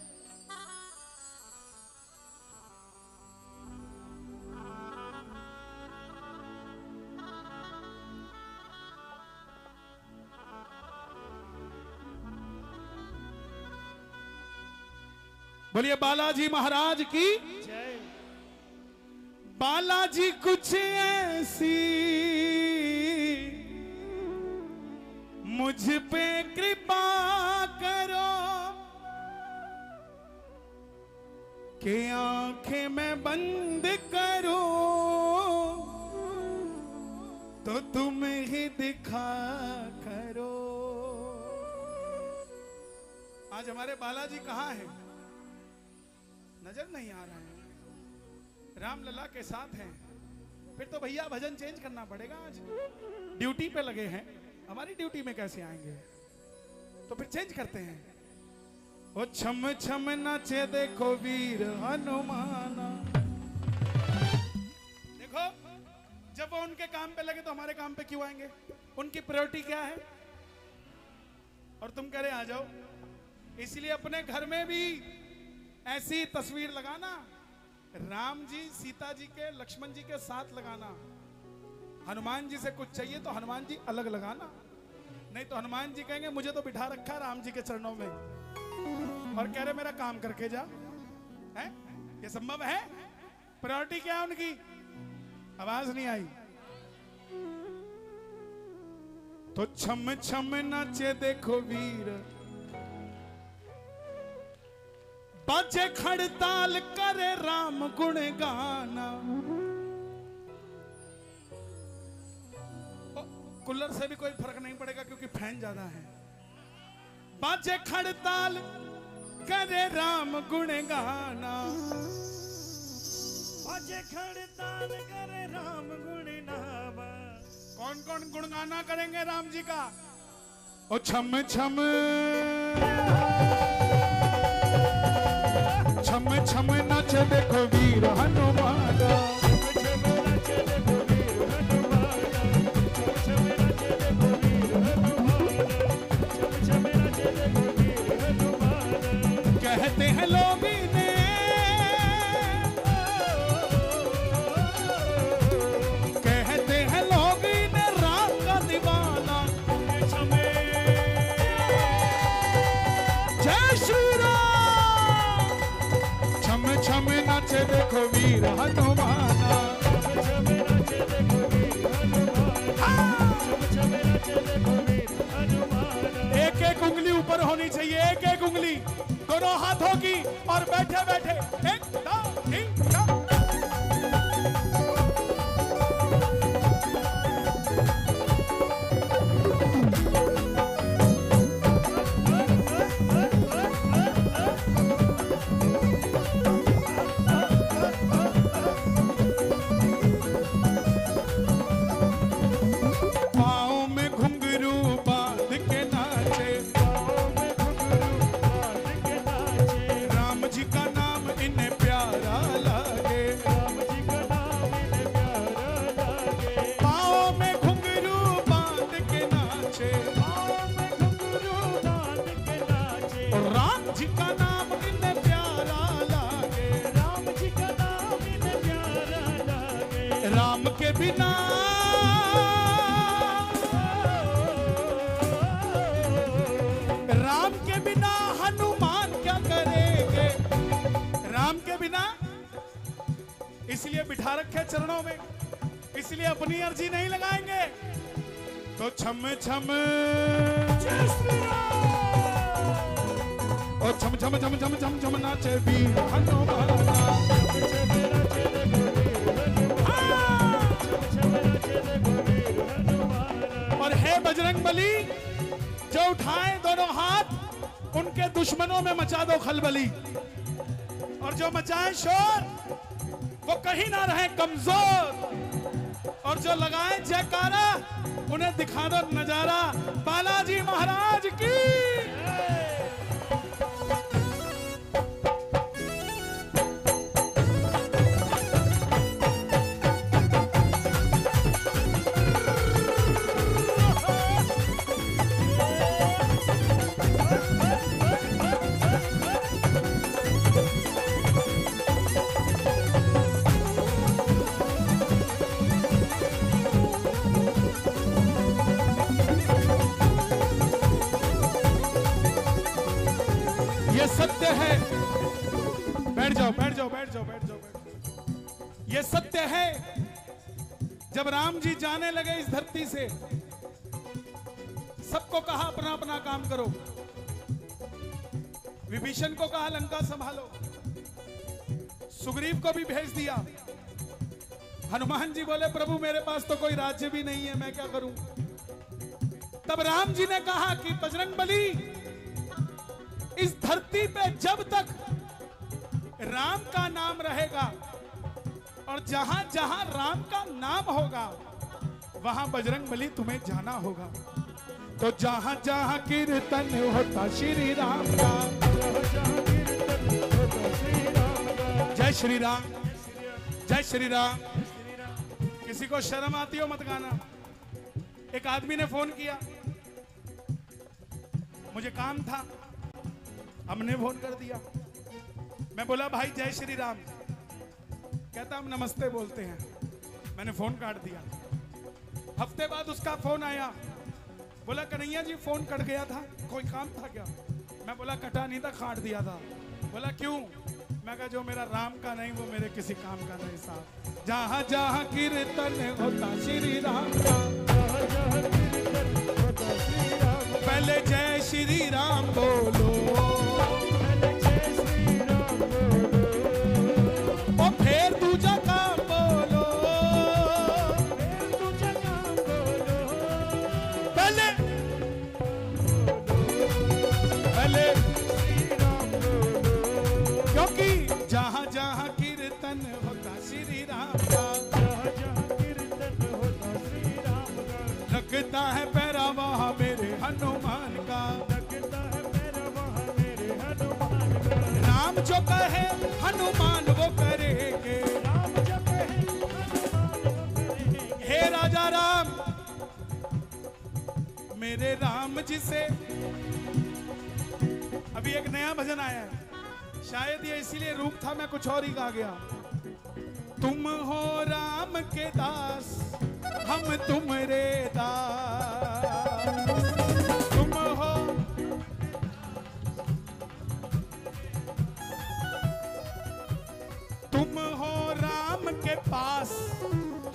बोलिए बालाजी महाराज की। जय। बालाजी कुछ ऐसी मुझ पे कृपा करो कि आंखें मैं बंद करूं तो तुम ही दिखा करो। आज हमारे बालाजी कहाँ हैं? नजर नहीं आ रहे हैं। रामलला के साथ हैं। फिर तो भैया भजन चेंज करना पड़ेगा। आज ड्यूटी पे लगे हैं, हमारी ड्यूटी में कैसे आएंगे? तो फिर चेंज करते हैं। ओ छम छम नाचे देखो वीर हनुमाना। देखो जब वो उनके काम पे लगे तो हमारे काम पे क्यों आएंगे? उनकी प्रायोरिटी क्या है? और तुम कह रहे आ जाओ। इसलिए अपने घर में भी ऐसी तस्वीर लगाना, राम जी सीता जी के लक्ष्मण जी के साथ लगाना। हनुमान जी से कुछ चाहिए तो हनुमान जी अलग लगाना, नहीं तो हनुमान जी कहेंगे मुझे तो बिठा रखा है राम जी के चरणों में और कह रहे मेरा काम करके जा। है ये संभव है? प्रायोरिटी क्या है उनकी? आवाज नहीं आई तो छम छम नाचे देखो वीर, बाजे खड़ताल करे राम गुण गाना। कूलर से भी कोई फर्क नहीं पड़ेगा क्योंकि फैन ज्यादा है। बाजे खड़ताल करे राम गुण गाना, बाजे खड़ताल करे राम गुण गाना। कौन कौन गुणगाना करेंगे राम जी का? ओ छम छम छम छम नाच देखो वीर हनुमान, कहते हैं लोग इन्हें, कहते हैं लोग इन्हें राम का दीवाना। जय श्री राम। छम छम नाचे देखो वीर हनुमाना, एक एक उंगली ऊपर होनी चाहिए, एक एक उंगली दोनों हाथों की, और बैठे बैठे 1 2 3 4। पाँव में घुंघरू बांध के नाचे, राम जी का नाम इन्हें प्यारा लागे। पाँव में घुंघरू बांध के नाचे, और राम जी का नाम इन्हें प्यारा लागे। राम के बिना राम के बिना हनुमान क्या करेंगे? राम के बिना इसलिए बिठा रखे चरणों में, इसलिए अपनी अर्जी नहीं लगाएंगे। तो छम छम और छम छम छम छम छम छम नाचे वीर हनुमान। और हे बजरंग बली, जो उठाए दोनों हाथ, उनके दुश्मनों में मचा दो खलबली, और जो मचाए शोर वो कहीं ना रहे कमजोर, और जो लगाए जयकारा उन्हें दिखा दो नजारा बालाजी महाराज की। ये सत्य है। बैठ जाओ बैठ जाओ बैठ जाओ बैठ जाओ बैठ जाओ। ये सत्य है, जब राम जी जाने लगे इस धरती से, सबको कहा अपना अपना काम करो। विभीषण को कहा लंका संभालो, सुग्रीव को भी भेज दिया। हनुमान जी बोले प्रभु मेरे पास तो कोई राज्य भी नहीं है, मैं क्या करूं? तब राम जी ने कहा कि बजरंग बली, इस धरती पे जब तक राम का नाम रहेगा और जहां जहां राम का नाम होगा वहां बजरंग बली तुम्हें जाना होगा। तो जहां जहां कीर्तन होता श्री राम का, जय श्री राम जय श्री राम। किसी को शर्म आती हो मत गाना। एक आदमी ने फोन किया, मुझे काम था, हमने फोन कर दिया। मैं बोला भाई जय श्री राम, कहता हम नमस्ते बोलते हैं। मैंने फोन काट दिया। हफ्ते बाद उसका फोन आया, बोला कन्हैया जी फोन कट गया था, कोई काम था क्या? मैं बोला कटा नहीं था, काट दिया था। बोला क्यों? मैं कहा जो मेरा राम का नहीं वो मेरे किसी काम का नहीं साहब। जहाँ जहाँ कीर्तन होता श्री राम का, पहले जय श्री राम बोलो, और फिर दूजा काम बोलो, पहले क्योंकि जहाँ जहाँ कीर्तन होता श्री राम का, लगता है पैरा वहाँ मेरे हनुमान का। राम जो कहे हनुमान वो करेंगे। हे राजा राम, मेरे राम जी से अभी एक नया भजन आया है, शायद ये इसीलिए रूप था, मैं कुछ और ही गा गया। तुम हो राम के दास, हम तुम्हारे दास, तुम हो राम के पास,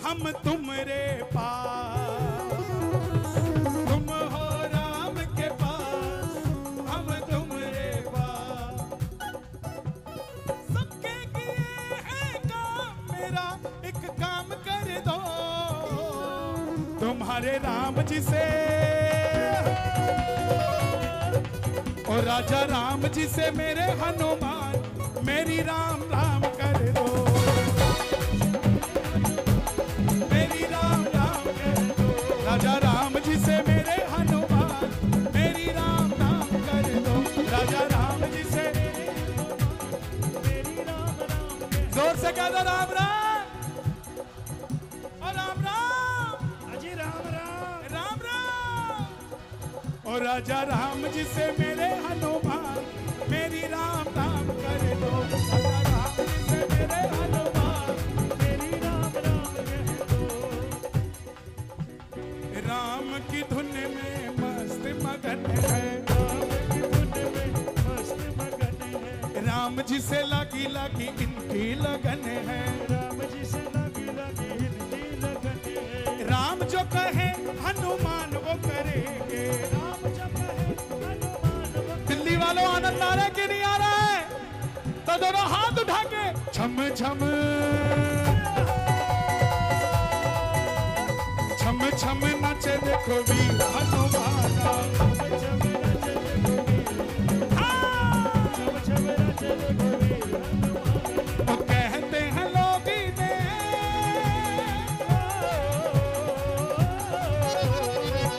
हम तुम्हारे पास, तुम हो राम के पास, हम तुम्हारे पास, सबके किए हैं काम, मेरा एक काम कर दो, तुम्हारे राम जी से और राजा राम जी से मेरे हनुमान, मेरी राम राम कर दो, मेरी राम राम कर दो, राजा राम जी से मेरे हनुमान, मेरी राम राम कर दो, राजा राम जी से मेरी राम राम कर दो। जोर से कह दो राम राम, और राम राम, अजी राम राम, राम राम, और राजा राम जी से मेरे हनुमान, मेरी राम राम कर दो, राजा राम जी से मेरे हनुमान, मेरी राम राम कर दो। राम की धुन में मस्त मगन है, राम की धुन में मस्त मगन है, राम जी से लगी लगी इनकी लगन है, राम जी से लगी लगी इनकी लगन है, राम जो कहे हनुमान वो करेंगे, राम जो कहे हनुमान वो। दिल्ली वालों आनंद आ रहा है कि नहीं आ रहा है? तो दोनों हाथ उठा के छम छम छम छम नाचे देखो वीर हनुमान, वो कहते हैं लोग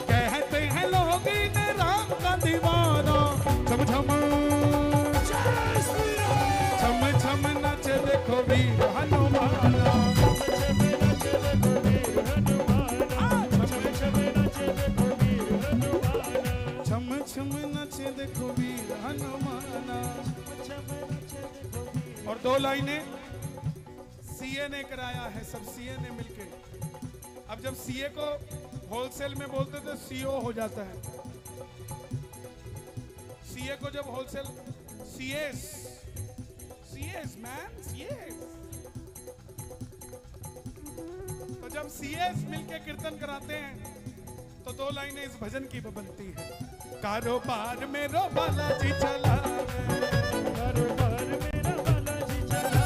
कहते हैं लोग राम का दीवाना, छम छम छम छम नाचे देखो वीर हनुमान, छम छम नाचे देखो वीर हनुमान। और दो लाइनें सीए ने कराया है, सब सीए ने मिलके। अब जब सीए को होलसेल में बोलते तो सीओ हो जाता है, सीए को जब wholesale CS, CS man CS, तो जब सीएस मिलके कीर्तन कराते हैं तो दो लाइनें इस भजन की बनती है। कारोबार मेरो बालाजी चला, कारोबार मेरा बालाजी चला,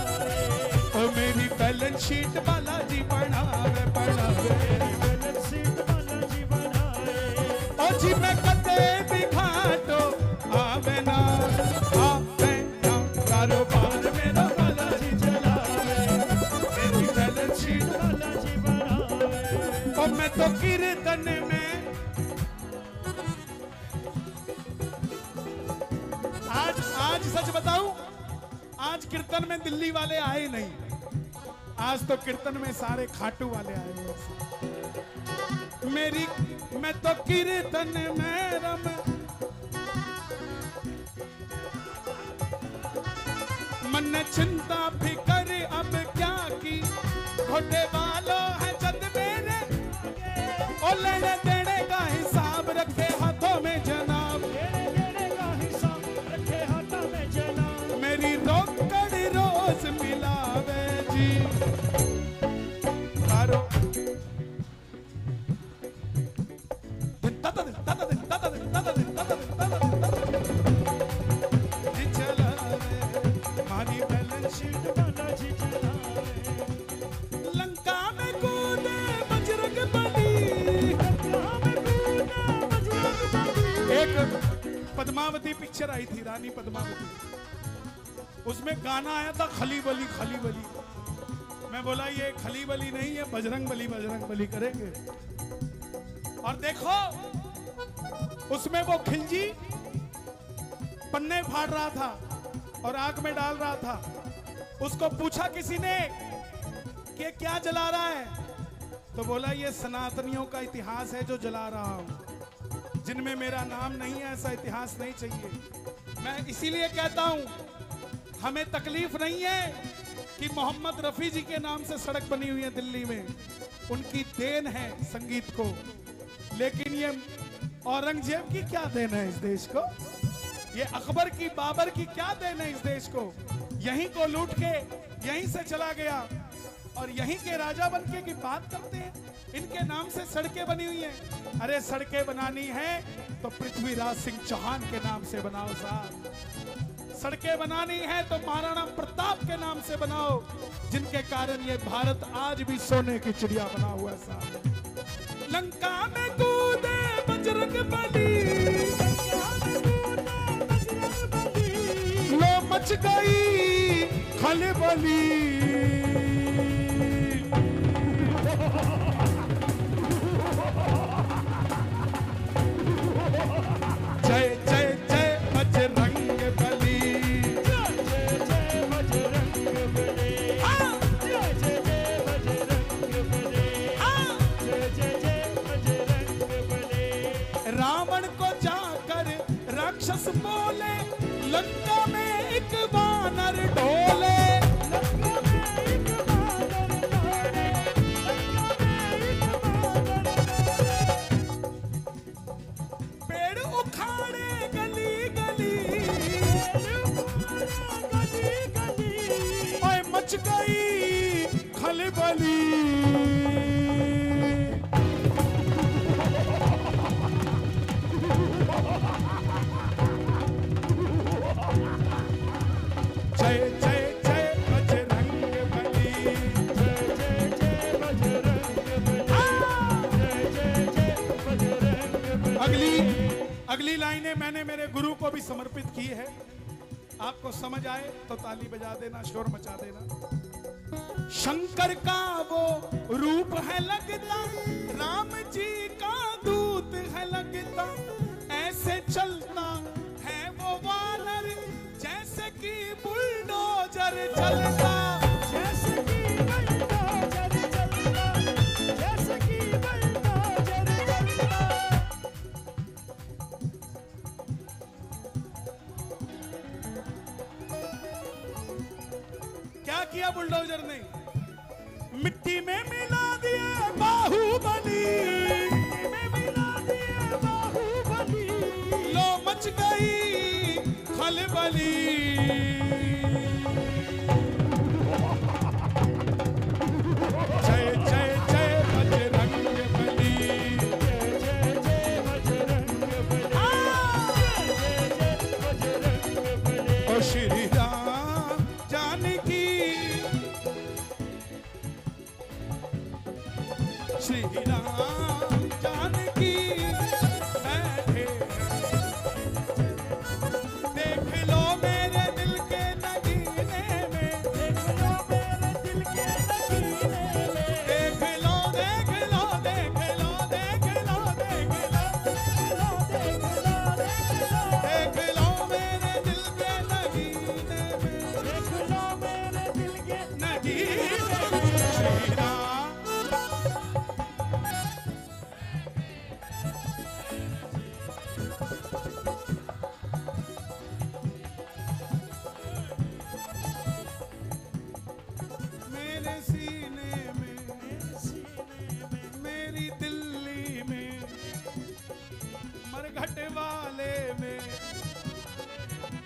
ओ मेरी बैलेंस शीट बालाजी बढ़ावे बढ़ावे, बैलेंस शीट बालाजी बढ़ावे, ओ जी मैं कते भी घाटो आवे ना, आवे ना, कारोबार मेरा बालाजी चला, मेरी बैलेंस शीट बालाजी बढ़ावे, ओ मैं तो कीर्तन में आज सच बताऊं, आज कीर्तन में दिल्ली वाले आए नहीं, आज तो कीर्तन में सारे खाटू वाले आए हुए। मेरी मैं तो कीर्तन में रम, मन चिंता फिकर अब क्या की, घोटे वालों है जद मेरे, और लेने देने का हिसाब रखे हाथों में जनाब, मेरी रोकड़ रोज मिलावे जी। तारो जी चलावे, मारी बैलेंस शीट वाला जी चलावे। लंका में कूदे बजरंग बली, एक पद्मावती पिक्चर आई थी, रानी पद्मावती, उसमें गाना आया था खली बली खली बली। मैं बोला ये खली बली नहीं है, बजरंग बली करेंगे। और देखो उसमें वो खिलजी पन्ने फाड़ रहा था और आग में डाल रहा था। उसको पूछा किसी ने कि क्या जला रहा है, तो बोला ये सनातनियों का इतिहास है जो जला रहा हूं, जिनमें मेरा नाम नहीं है, ऐसा इतिहास नहीं चाहिए। मैं इसीलिए कहता हूं हमें तकलीफ नहीं है कि मोहम्मद रफी जी के नाम से सड़क बनी हुई है दिल्ली में, उनकी देन है संगीत को, लेकिन ये औरंगजेब की क्या देन है इस देश को, ये अकबर की बाबर की क्या देन है इस देश को। यहीं को लूट के यहीं से चला गया और यहीं के राजा बनके की बात करते हैं। इनके नाम से सड़कें बनी हुई हैं। अरे सड़कें बनानी है तो पृथ्वीराज सिंह चौहान के नाम से बनाओ साहब, सड़कें बनानी है तो महाराणा प्रताप के नाम से बनाओ, जिनके कारण ये भारत आज भी सोने की चिड़िया बना हुआ है साहब। लंका में कूदे बजरंग बली, लो मच गई खलबली। जय जय जय बजरंग बली, जय जय जय बजरंग बली, जय जय जय बजरंग बली, जय जय जय बजरंग बली। रावण को जाकर राक्षस बोले, लंका में एक वानर ढोले, लंका में एक वानर ढोले, लंका में एक वानर ढोले। पेड़ उखाड़े गली गली, गली गली, ओए मच गई खलबली। जय जय जय बजरंग बली, जय जय जय बजरंग बली, जय जय जय बजरंग बली। अगली लाइनें मैंने मेरे गुरु को भी समर्पित की है। आपको समझ आए तो ताली बजा देना, शोर मचा देना। शंकर का वो रूप है लगता, राम जी का दूत है लगता, ऐसे चलता है वो वानर जैसे कि बुलडोजर चलता, जैसे कि बुलडोजर चलता, जैसे कि बुलडोजर चलता। क्या किया बुलडोजर ने? मिट्टी में मिला दिया बाहुबली, मिट्टी में मिला दिया बाहुबली, लो मच गई खलबली। जय जय जय बजरंग बली, जय जय जय बजरंग बली, जय जय बजरंग बली। ओ श्री राम जानकी, श्री राम जानकी बैठे, देख लो मेरे दिल के नगीने में, देख लो मेरे दिल के नगीने में, देख लो देख लो देख लो देख लो देख लो देख लो देख लो देख लो मेरे दिल के नगीने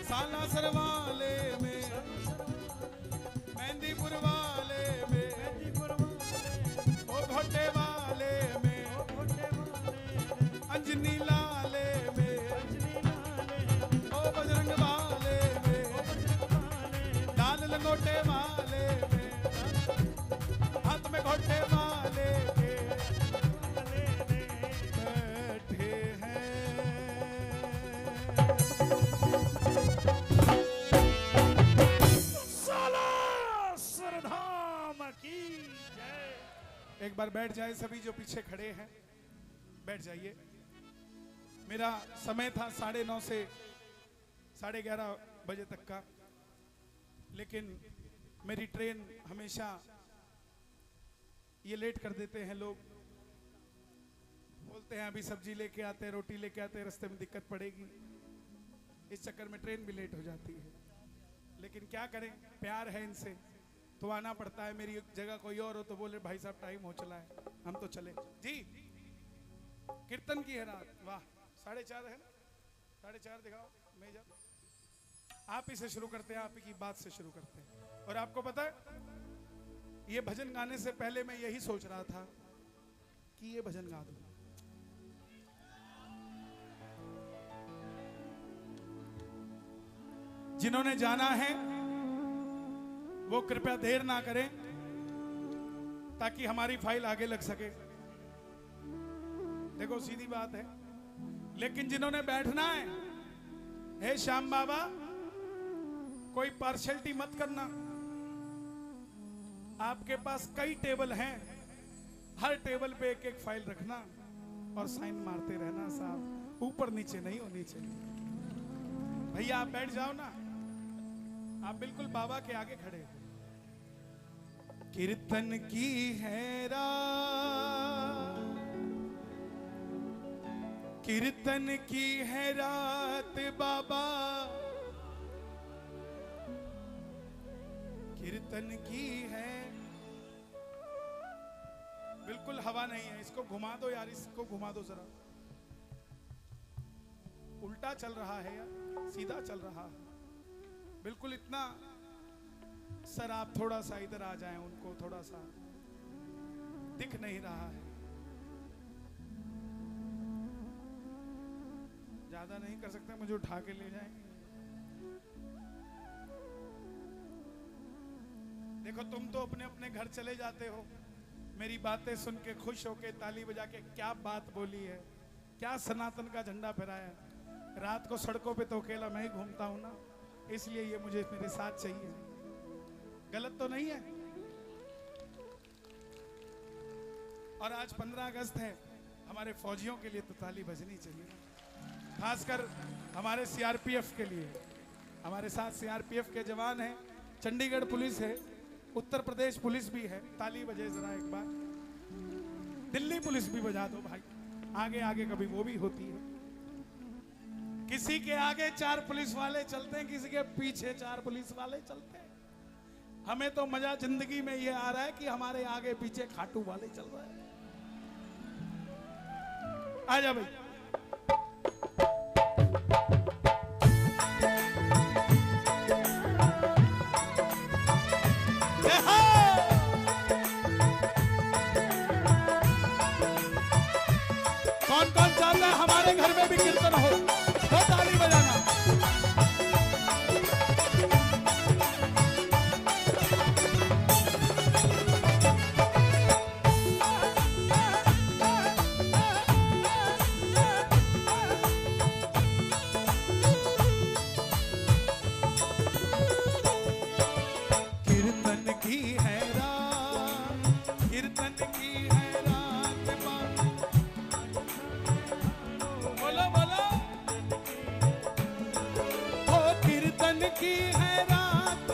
सालासर वाले में, मेहंदीपुर वाले में, ओ घोटे वाले में, अंजनी लाले में, ओ बजरंग वाले में, लाल लंगोटे वाले में, हाथ में घोटे वाले के बैठे हैं। एक बार बैठ जाए सभी जो पीछे खड़े हैं, बैठ जाइए। मेरा समय था 9:30 से 11:30 बजे तक का, लेकिन मेरी ट्रेन हमेशा ये लेट कर देते हैं लोग। बोलते हैं अभी सब्जी लेके आते हैं, रोटी लेके आते हैं, रास्ते में दिक्कत पड़ेगी। इस चक्कर में ट्रेन भी लेट हो जाती है, लेकिन क्या करें, प्यार है इनसे तो आना पड़ता है। मेरी जगह कोई और हो तो बोले भाई साहब टाइम हो चला है, हम तो चले। जी कीर्तन की है रात, वाह 4:30 है ना, 4:30 दिखाओ मेजर। आप ही से शुरू करते हैं, आप ही की बात से शुरू करते हैं। और आपको पता है ये भजन गाने से पहले मैं यही सोच रहा था कि ये भजन गा दूं। जिन्होंने जाना है वो कृपया देर ना करें ताकि हमारी फाइल आगे लग सके। देखो सीधी बात है। लेकिन जिन्होंने बैठना है, हे श्याम बाबा कोई पार्शलिटी मत करना। आपके पास कई टेबल हैं, हर टेबल पे एक एक फाइल रखना और साइन मारते रहना साहब, ऊपर नीचे नहीं होनी चाहिए। भैया आप बैठ जाओ ना, आप बिल्कुल बाबा के आगे खड़े। कीर्तन की है रात, कीर्तन की है रात बाबा, कीर्तन की है। बिल्कुल हवा नहीं है, इसको घुमा दो यार, इसको घुमा दो जरा। उल्टा चल रहा है यार, सीधा चल रहा है बिल्कुल। इतना सर आप थोड़ा सा इधर आ जाएं, उनको थोड़ा सा दिख नहीं रहा है। ज्यादा नहीं कर सकते, मुझे उठा के ले जाएंगे। देखो तुम तो अपने अपने घर चले जाते हो, मेरी बातें सुन के खुश होके ताली बजा के क्या बात बोली है, क्या सनातन का झंडा फहराया। रात को सड़कों पे तो अकेला मैं ही घूमता हूं ना, इसलिए ये मुझे मेरे साथ चाहिए। गलत तो नहीं है। और आज 15 अगस्त है, हमारे फौजियों के लिए तो ताली बजनी चाहिए, खासकर हमारे सीआरपीएफ के लिए। हमारे साथ सीआरपीएफ के जवान हैं, चंडीगढ़ पुलिस है, उत्तर प्रदेश पुलिस भी है। ताली बजे जरा एक बार। दिल्ली पुलिस भी बजा दो भाई, आगे आगे कभी वो भी होती है। किसी के आगे 4 पुलिस वाले चलते हैं, किसी के पीछे 4 पुलिस वाले चलते हैं। हमें तो मजा जिंदगी में ये आ रहा है कि हमारे आगे पीछे खाटू वाले चल रहे हैं। आजा भाई। कौन कौन चाहता है हमारे घर में भी कीर्तन हो, तो ताली बजाना। कीर्तन की है रात, कीर्तन की है रात, बोलो बोलो। ओ कीर्तन की है रात,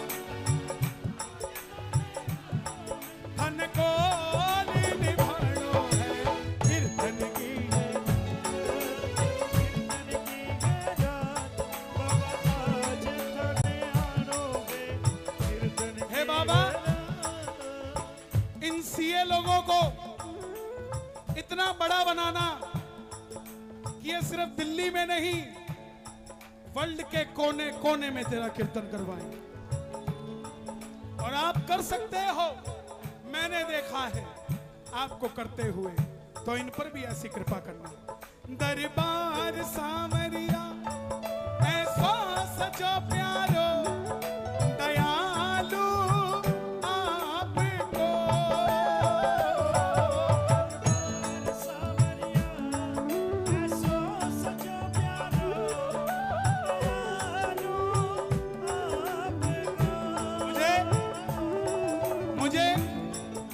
धन को निभानो है। कीर्तन की है, हे बाबा इन सीए लोगों को इतना बड़ा बनाना कि ये सिर्फ दिल्ली में नहीं, वर्ल्ड के कोने कोने में तेरा कीर्तन करवाएंगे। और आप कर सकते हो, मैंने देखा है आपको करते हुए, तो इन पर भी ऐसी कृपा करना। दरबार सावरिया ऐसा सचो प्यारो दयालु आपको। सावरिया ऐसो सचो प्यारो दयालु आपको। मुझे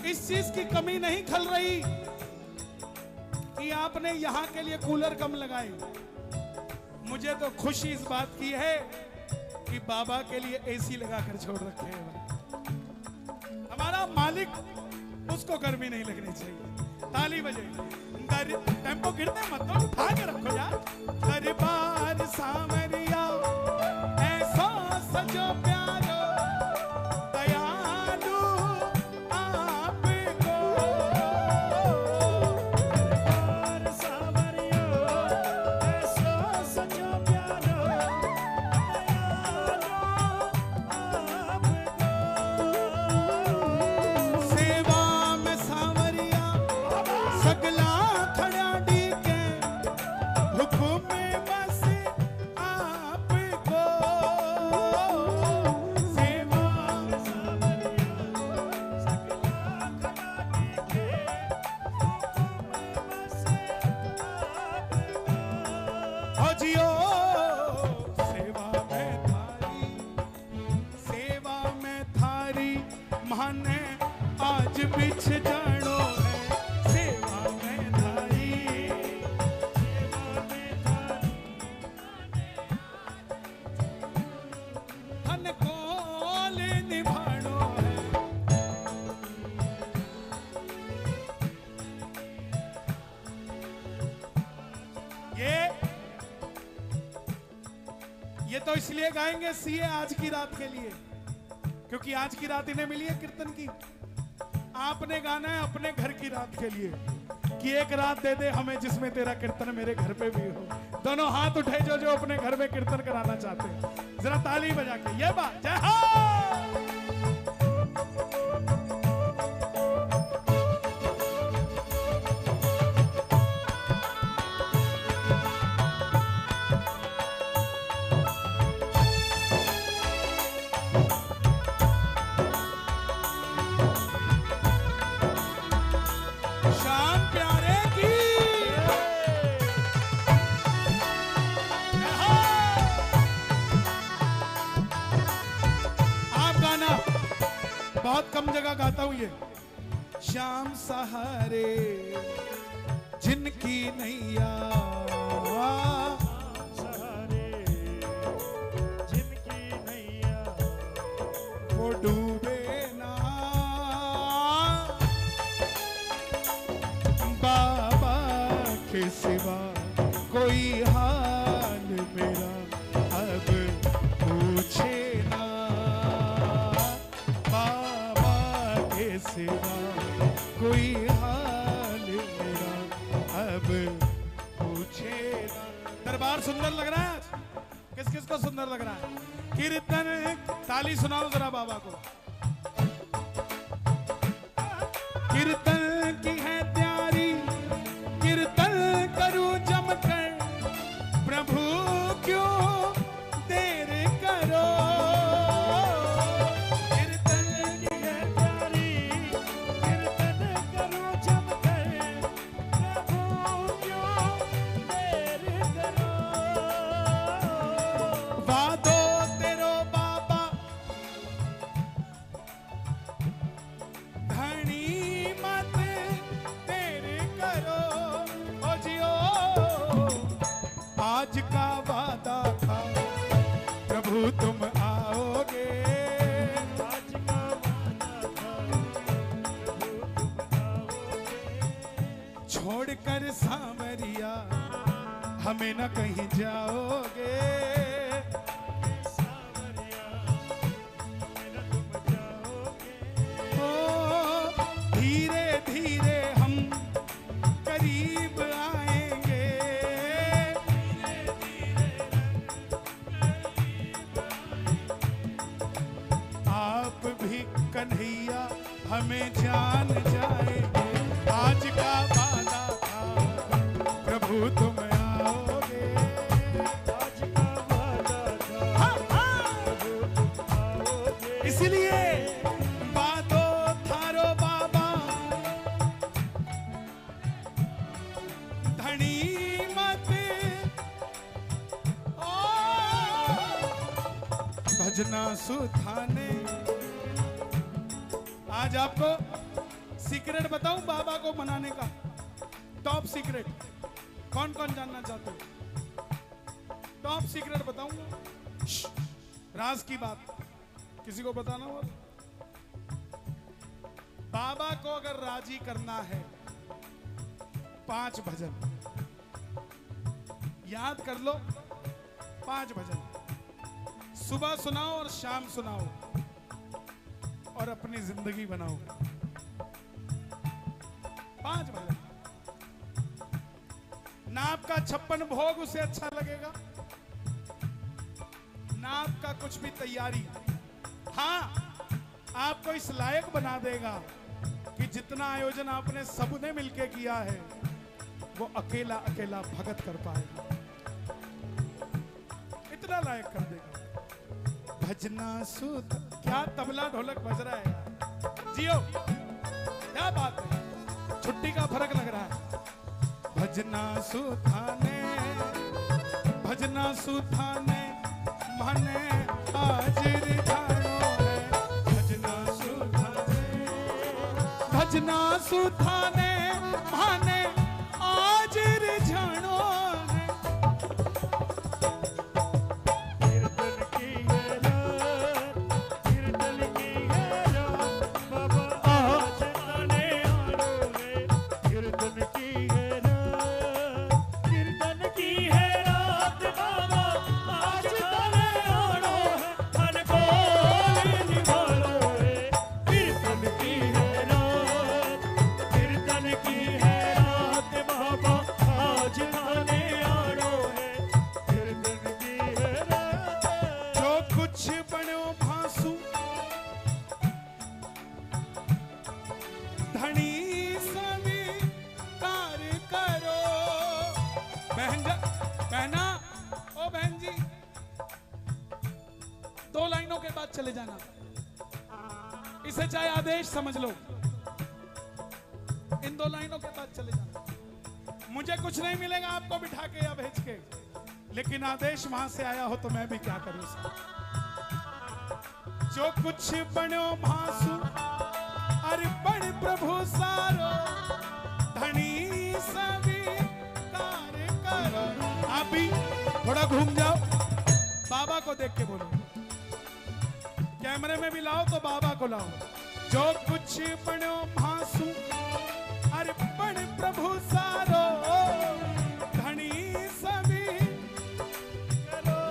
इस चीज की कमी नहीं खल रही कि आपने यहां के लिए कूलर कम लगाए। मुझे तो खुशी इस बात की है कि बाबा के लिए एसी लगाकर छोड़ रखे हैं। हमारा मालिक, उसको गर्मी नहीं लगनी चाहिए। ताली बजे, टेम्पो गिरते मत तो उठा के रखो यार। दरबार सावरिया ऐसा सजो प्यारो दयालु आपको। दरबार सावरिया ऐसो सचो प्यारो दयालु आपको। सेवा में सावरिया सगला खड़ा डीके, हुक्म में बस आपको। सेवा में सावरिया सकला खड़ा टीके, हुक्म में बस आपको। हो जियो सेवा में थारी, सेवा में थारी माने आज बिछ जानो है। सेवा में थारी, सेवा में थारी धन कोल निभानो है। ये तो इसलिए गाएंगे सीए आज की रात के लिए, क्योंकि आज की रात इन्हें मिली है कीर्तन की। आपने गाना है अपने घर की रात के लिए कि एक रात दे दे हमें जिसमें तेरा कीर्तन मेरे घर पे भी हो। दोनों हाथ उठे जो जो अपने घर में कीर्तन कराना चाहते हैं, जरा ताली बजा के ये बात जय हो। श्याम प्यारे की जय हो। आप गाना बहुत कम जगह गाता हूं ये। श्याम सहारे जिनकी नैया, सहारे जिनकी नैया वो डूबे ना। बाबा के सिवा कोई हाल मेरा अब पूछे ना। बाबा के सिवा कोई हाल मेरा अब पूछे ना। दरबार सुंदर लग रहा है आज? किस किस को सुंदर लग रहा है? कीर्तन ताली सुनाओ जरा बाबा को। कीर्तन की है तैयारी, कीर्तन करूं जमकर, प्रभु क्यों देर करो। कीर्तन की है प्यारी कीर्तन करो जमकर, प्रभु क्यों देर करो। वादो तेरो बाबा धनी मत तेरे करो। ओ जियो आज का वादा था प्रभु तुम आओगे। आज का वादा था प्रभु तुम आओगे। छोड़कर सांवरिया हमें न कहीं जाओगे। सावरिया मेरा तुम जाओगे। ओ धीरे धीरे हम करीब आएंगे। धीरे धीरे कन्हैया हमें जान जाएंगे। आज का वादा था प्रभु तुम आओगे, आज का वादा था प्रभु तुम आओगे। इसलिए वादो थारो बाबा धनी मत ओ भजना सुधाने। आज आपको सीक्रेट बताऊं बाबा को मनाने का, टॉप सीक्रेट। कौन कौन जानना चाहते हो? टॉप सीक्रेट बताऊं, राज की बात किसी को बताना हो। बाबा को अगर राजी करना है 5 भजन याद कर लो, 5 भजन सुबह सुनाओ और शाम सुनाओ और अपनी जिंदगी बनाओ। 5 भजन। ना आपका 56 भोग उसे अच्छा लगेगा, ना आपका कुछ भी तैयारी। हाँ, आपको इस लायक बना देगा कि जितना आयोजन आपने सबने मिलके किया है वो अकेला अकेला भगत कर पाएगा, इतना लायक कर देगा। भजना सुध क्या तबला ढोलक बज रहा है यार। जियो, क्या बात है, छुट्टी का फर्क लग रहा है। भजना सुधाने, भजना सुधाने माने हाजिर जानो है। भजना सुधाने, भजना सुधाने माने हाजिर जानो है। कीर्तन की है रात, कीर्तन की है रात, बाबा आज थाने आनो है। कीर्तन की है रात, कीर्तन की है रात, बाबा आज थाने आनो है। थाने को निभानो है। कीर्तन की है रात, कीर्तन की है रात, बाबा आज थाने आनो है। कीर्तन की है रात। जो कुछ बनो भासु धनी सभी कार्य करो। बहना, ओ बहन जी, 2 लाइनों के बाद चले जाना। इसे चाहे आदेश समझ लो, इन 2 लाइनों के बाद चले जाना। मुझे कुछ नहीं मिलेगा आपको बिठा के या भेज के, लेकिन आदेश वहां से आया हो तो मैं भी क्या करूं साहब। जो कुछ बनो भासु अर्पण प्रभु सारो, धनी सभी कार्य करो। आप भी थोड़ा घूम जाओ, बाबा को देख के बोलो। कैमरे में भी लाओ तो बाबा को लाओ। जो कुछ बनो भासु अर्पण प्रभु सारो, धनी सभी करो।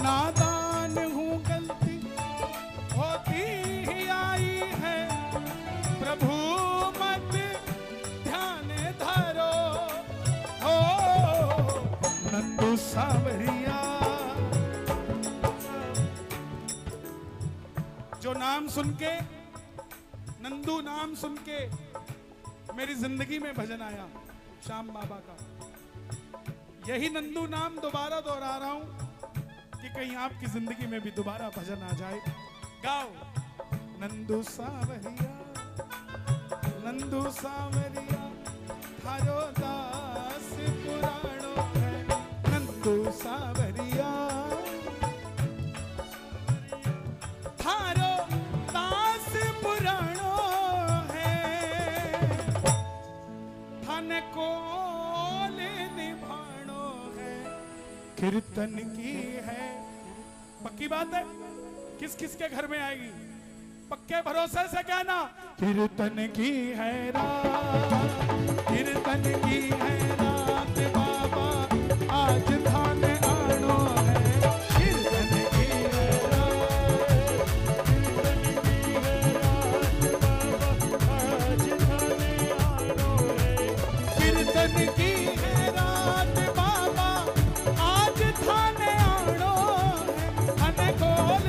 नादान हूँ गलती होती ही आई है, प्रभु मत ध्यान धरो। हो नंदू सावरिया, जो नाम सुन के, नंदू नाम सुन के मेरी जिंदगी में भजन आया श्याम बाबा का, यही नंदू नाम दोबारा दोहरा रहा हूं कि कहीं आपकी जिंदगी में भी दोबारा भजन आ जाए। गाओ नंदू सावरिया, नंदू सावरिया थारो दास पुराणो है। नंदू सावरिया थारो दास पुराणो है। थाने को निभाणो है। कीर्तन की है, पक्की बात है, किस किस के घर में आएगी, पक्के भरोसे से कहना। कीर्तन की है रात, कीर्तन की है रात, बाबा आज थाने आनो है। कीर्तन की है रात, कीर्तन की है रात, बाबा आज थाने आनो है। थाने खोल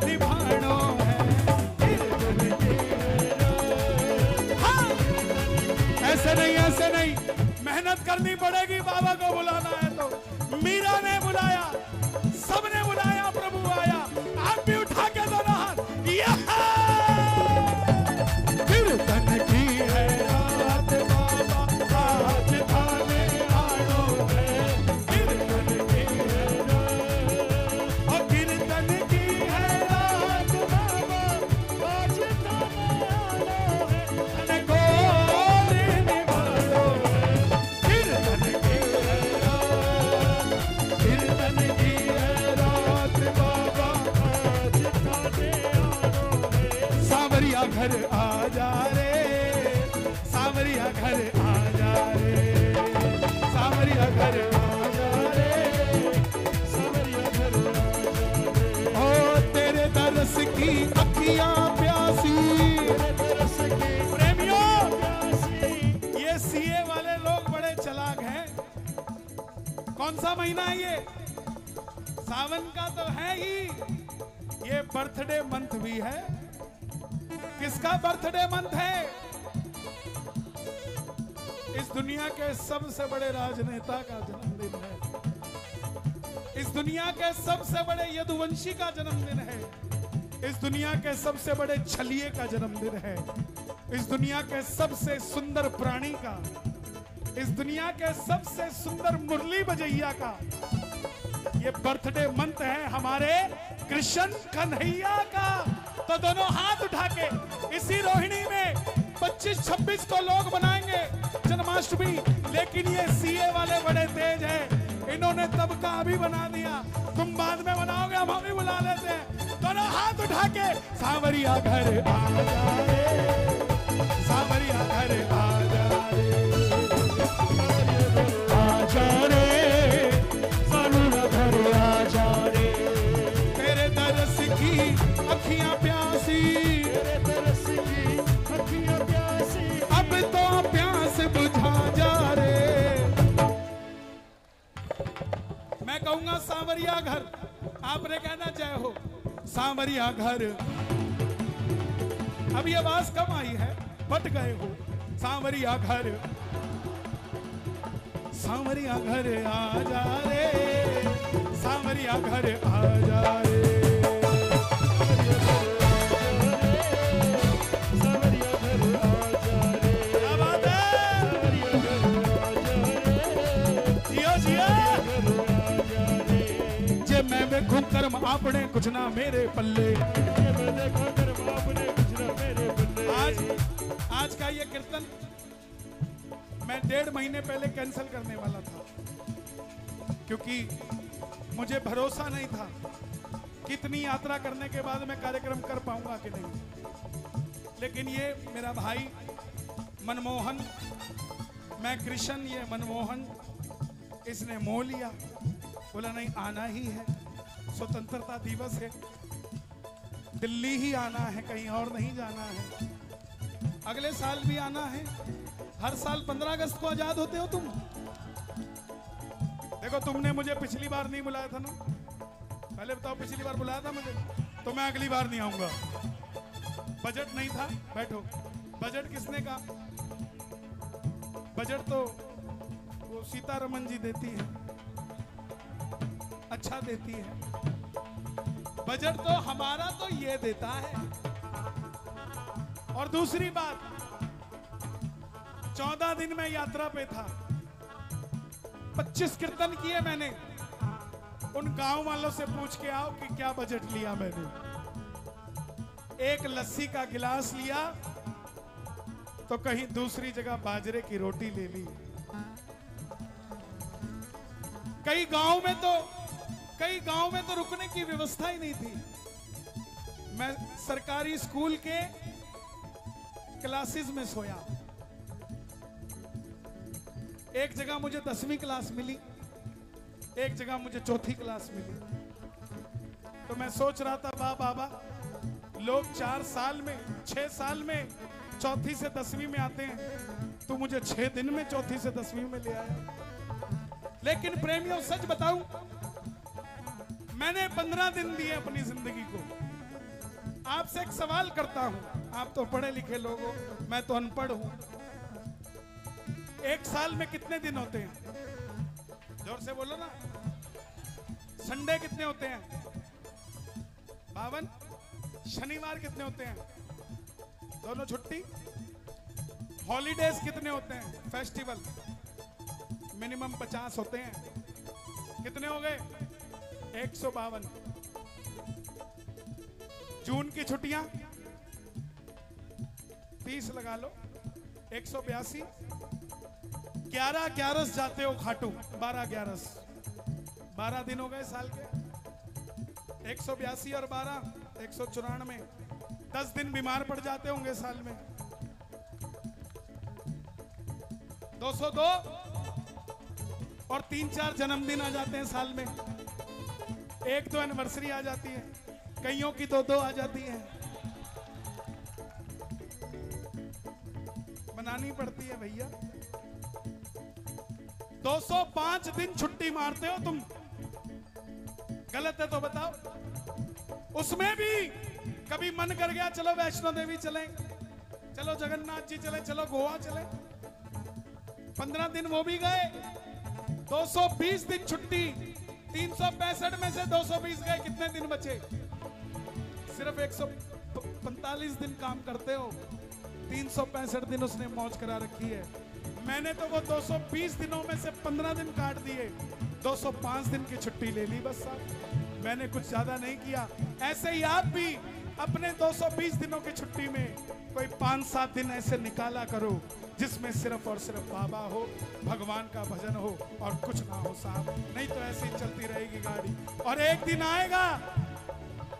निभाणो घर आ जा रे, सांवरिया घर आ जा रे, सांवरिया घर आ जा रे, सांवरिया घर आ जा रे। ओ तेरे दरस की अखियां प्यासी, तेरे तरस की प्रेमियों प्यासी। ये सीए वाले लोग बड़े चालाक हैं। कौन सा महीना है ये? सावन का तो है ही, ये बर्थडे मंथ भी है। किसका बर्थडे मंथ है? इस दुनिया के सबसे बड़े राजनेता का जन्मदिन है। इस दुनिया के सबसे बड़े यदुवंशी का जन्मदिन है। इस दुनिया के सबसे बड़े छलिए का जन्मदिन है। इस दुनिया के सबसे सुंदर प्राणी का, इस दुनिया के सबसे सुंदर मुरली बजैया का ये बर्थडे मंथ है हमारे कृष्ण कन्हैया का। तो दोनों हाथ उठा के इसी रोहिणी में 25-26 को लोग बनाएंगे जन्माष्टमी, लेकिन ये सीए वाले बड़े तेज हैं, इन्होंने तब का अभी बना दिया। तुम बाद में बनाओगे, हम अभी बुला लेते हैं। दोनों हाथ उठा के सांवरिया घर आ जा रे, सांवरिया घर आ जा रे, आ जा रे, सांवरिया घर आ जा रे। तेरे दरस की अखियां प्यासी, तेरे तरस की अखियां प्यासी। अब तो प्यास बुझा जा रे। मैं कहूंगा सांवरिया घर, आपने कहना जय हो। सांवरिया घर, अभी आवाज कम आई है, बट गए हो। सांवरिया घर, सांवरिया घर आ जा रे, सांवरिया घर आ जा रे। सांवरिया घर आ जा रे। क्या बात है? सांवरिया घर आ जा रे। जियो जियो। घर आ जा रे। जे मैं देखूं कर्म आपने कुछ ना मेरे पल्ले। ये मैं देखा कर्म आपने कुछ ना मेरे बल्ले। आज का ये कीर्तन मैं 1.5 महीने पहले कैंसिल करने वाला था, क्योंकि मुझे भरोसा नहीं था कितनी यात्रा करने के बाद मैं कार्यक्रम कर पाऊंगा कि नहीं। लेकिन ये मेरा भाई मनमोहन, मैं कृष्ण, ये मनमोहन, इसने मोह लिया, बोला नहीं आना ही है, स्वतंत्रता दिवस है, दिल्ली ही आना है, कहीं और नहीं जाना है। अगले साल भी आना है। हर साल 15 अगस्त को आजाद होते हो तुम। देखो तुमने मुझे पिछली बार नहीं बुलाया था ना, पहले बताओ, पिछली बार बुलाया था मुझे, तो मैं अगली बार नहीं आऊंगा। बजट नहीं था, बैठो। बजट किसने कहा? बजट तो वो सीतारमन जी देती है, अच्छा देती है। बजट तो हमारा तो ये देता है। और दूसरी बात, 14 दिन में यात्रा पे था, 25 कीर्तन किए मैंने। उन गांव वालों से पूछ के आओ कि क्या बजट लिया मैंने। एक लस्सी का गिलास लिया तो कहीं दूसरी जगह बाजरे की रोटी ले ली। कई गांव में तो रुकने की व्यवस्था ही नहीं थी। मैं सरकारी स्कूल के क्लासेस में सोया। एक जगह मुझे 10वीं क्लास मिली, एक जगह मुझे 4थी क्लास मिली। तो मैं सोच रहा था वाह बाबा, लोग 4 साल में, 6 साल में 4थी से 10वीं में आते हैं, तो मुझे 6 दिन में 4थी से 10वीं में ले आया। लेकिन प्रेमियों सच बताऊं, मैंने 15 दिन दिए अपनी जिंदगी को। आपसे एक सवाल करता हूं, आप तो पढ़े लिखे लोग हो, मैं तो अनपढ़ हूं। एक साल में कितने दिन होते हैं? जोर से बोलो ना। संडे कितने होते हैं? 52। शनिवार कितने होते हैं? दोनों छुट्टी। हॉलीडेज कितने होते हैं? फेस्टिवल मिनिमम 50 होते हैं। कितने हो गए? 152। जून की छुट्टियां 30 लगा लो, 182। 11 ग्यारस जाते हो खाटू, 12 ग्यारस, 12 दिन हो गए साल के। 182 और 12 194, 10 दिन बीमार पड़ जाते होंगे साल में। 202 और 3-4 जन्मदिन आ जाते हैं साल में। 1-2 एनिवर्सरी आ जाती है, कईयों की 2-2 आ जाती है। मनानी पड़ती है भैया। 205 दिन छुट्टी मारते हो तुम, गलत है तो बताओ। उसमें भी कभी मन कर गया चलो वैष्णो देवी चलें, चलो जगन्नाथ जी चले, चलो गोवा चले, 15 दिन वो भी गए। 220 दिन छुट्टी, 365 में से 220 गए, कितने दिन बचे? सिर्फ 145 दिन काम करते हो, 365 दिन उसने मौज करा रखी है। मैंने तो वो 220 दिनों में से 15 दिन काट दिए, 205 दिन की छुट्टी ले ली बस साहब। मैंने कुछ ज्यादा नहीं किया। ऐसे ही आप भी अपने 220 दिनों की छुट्टी में कोई 5-7 दिन ऐसे निकाला करो जिसमें सिर्फ और सिर्फ बाबा हो, भगवान का भजन हो और कुछ ना हो साहब। नहीं तो ऐसे ही चलती रहेगी गाड़ी। और एक दिन आएगा,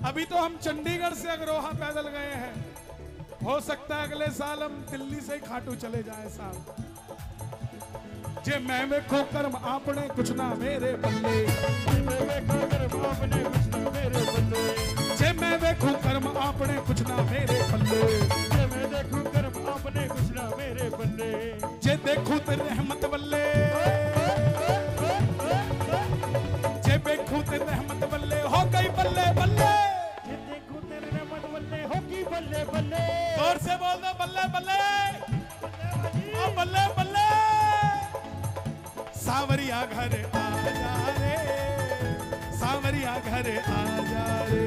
अभी तो हम चंडीगढ़ से अग्रोहा पैदल गए हैं, हो सकता है अगले साल हम दिल्ली से खाटू चले जाएं साहब। जे मैं वेखो कर्म आपने कुछ ना मेरे बल्ले, जे मैं वेखो कर्म आपने कुछ ना मेरे बल्ले, जे मैं वेखो कर्म आपने कुछ ना मेरे बल्ले, जे मैं देखूं कर्म आपने कुछ ना मेरे बल्ले, जे देखूं तेरे रहमत बल्ले, जे देखूं तेरे रहमत बल्ले हो गई बल्ले बल्ले, जे देखूं तेरे रहमत बल्ले हो गई बल्ले बल्ले। जोर से बोल दो बल्ले बल्ले, ओ बल्ले बल्ले। सावरिया घर आ जा रे, सावरिया घर आ जा रे,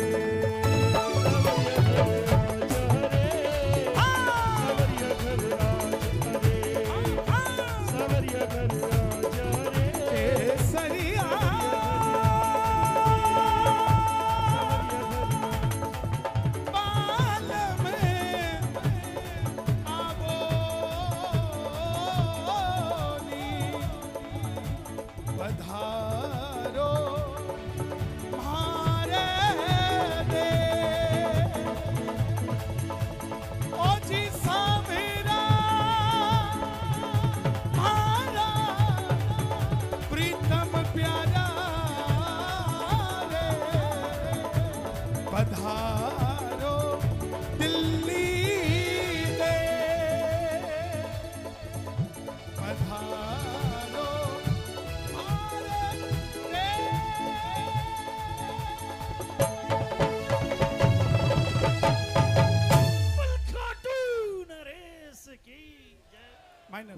सावरिया घर आ जा रे, सावरिया घर आ जा रे, सरिया बाल में आवो पधारो मारे दे, ओ जी सावेरा मारा प्रीतम प्यारा रे, पधारो दिल्ली दे, पधारो माइनर।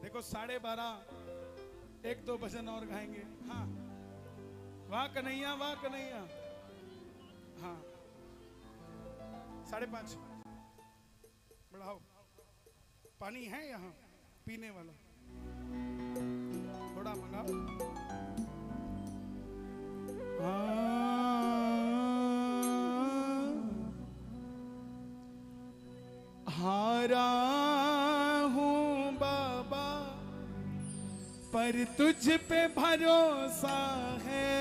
देखो 12:30 1-2 भजन और गाएंगे। हाँ, वाह कन्हैया वाह कन्हैया। हाँ 5:30 बढ़ाओ। पानी है यहाँ पीने वाला, थोड़ा मंगाओ। हारा हूँ बाबा पर तुझ पे भरोसा है,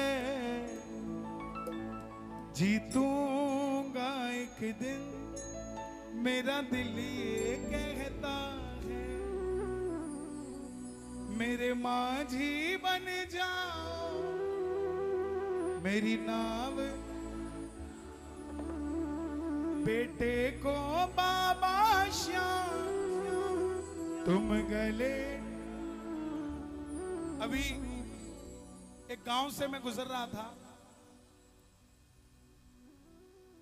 जीतूंगा एक दिन मेरा दिल ये कहता है, मेरे माझी बन जाओ मेरी नाव, बेटे को बाबा श्याम तुम गले। अभी एक गांव से मैं गुजर रहा था,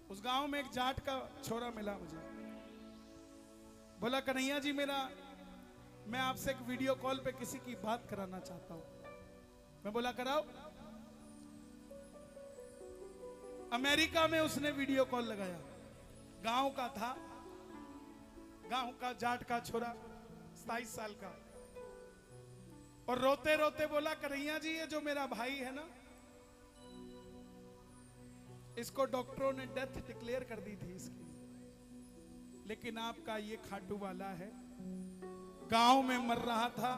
उस गांव में एक जाट का छोरा मिला मुझे, बोला कन्हैया जी मैं आपसे एक वीडियो कॉल पे किसी की बात कराना चाहता हूं। मैं बोला कराओ। अमेरिका में उसने वीडियो कॉल लगाया, गांव का था, गांव का जाट का छोरा 27 साल का, और रोते रोते बोला कन्हैया जी ये जो मेरा भाई है ना, इसको डॉक्टरों ने डेथ डिक्लेयर कर दी थी इसकी, लेकिन आपका ये खाटू वाला है, गांव में मर रहा था,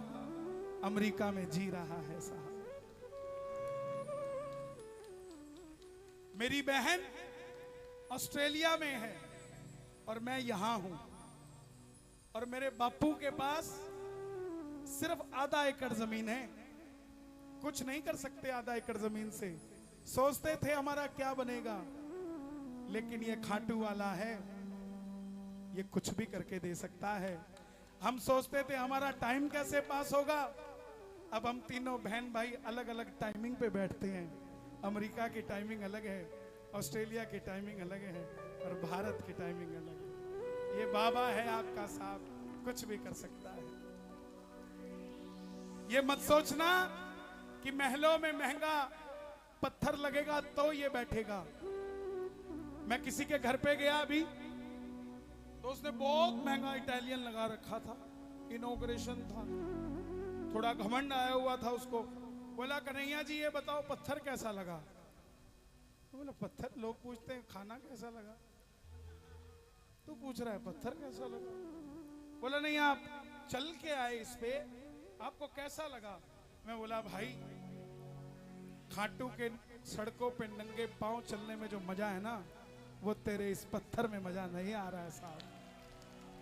अमेरिका में जी रहा है साहब। मेरी बहन ऑस्ट्रेलिया में है, और मैं यहां हूं और मेरे बापू के पास सिर्फ आधा एकड़ जमीन है, कुछ नहीं कर सकते आधा एकड़ जमीन से। सोचते थे हमारा क्या बनेगा, लेकिन ये खाटू वाला है, ये कुछ भी करके दे सकता है। हम सोचते थे हमारा टाइम कैसे पास होगा, अब हम तीनों बहन भाई अलग अलग टाइमिंग पे बैठते हैं। अमेरिका की टाइमिंग अलग है, ऑस्ट्रेलिया की टाइमिंग अलग है और भारत की टाइमिंग अलग है। ये बाबा है आपका साहब, कुछ भी कर सकता है। ये मत सोचना कि महलों में महंगा पत्थर लगेगा तो ये बैठेगा। मैं किसी के घर पे गया अभी, तो उसने बहुत महंगा इटालियन लगा रखा था, इनॉग्रेशन था, थोड़ा घमंड आया हुआ था उसको। बोला कन्हैया जी ये बताओ पत्थर कैसा लगा? बोला पत्थर, लोग पूछते हैं खाना कैसा लगा, तू पूछ रहा है पत्थर कैसा लगा? बोला नहीं आप चल के आए इस पे, आपको कैसा लगा? मैं बोला भाई खाटू के सड़कों पे नंगे पांव चलने में जो मजा है ना, वो तेरे इस पत्थर में मजा नहीं आ रहा है साहब।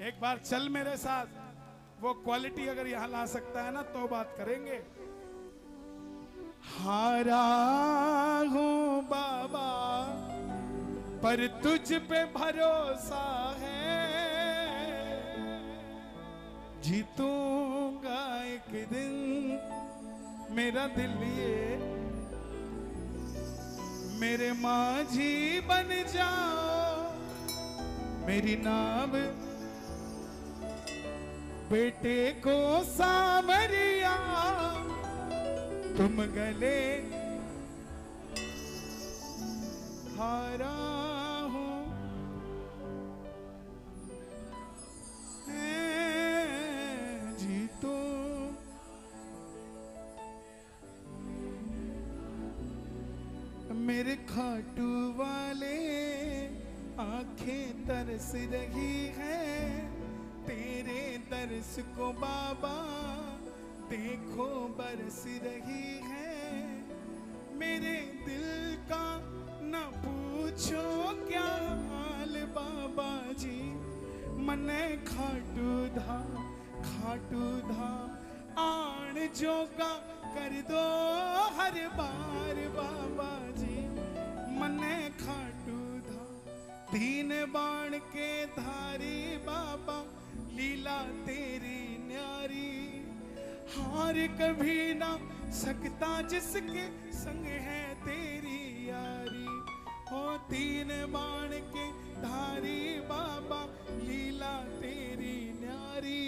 एक बार चल मेरे साथ, वो क्वालिटी अगर यहां ला सकता है ना तो बात करेंगे। हारा हूं बाबा पर तुझ पे भरोसा है, जीतूंगा एक दिन मेरा दिल ये, मेरे माझी बन जाओ मेरी नाव, बेटे को सावरिया तुम गले। हारा हूं जीतो, मेरे खाटू वाले आंखें तरस रही हैं तेरे दर्श को बाबा, देखो बरस रही है। मेरे दिल का न पूछो क्या हाल बाबा जी, मने खाटू धाम आन जोगा कर दो हर बार बाबा जी, मने खाटू धाम। तीन बाण के धारी बाबा, लीला तेरी न्यारी, हार कभी ना सकता जिसके संग है तेरी यारी। हो तीन बाण के धारी बाबा, लीला तेरी न्यारी,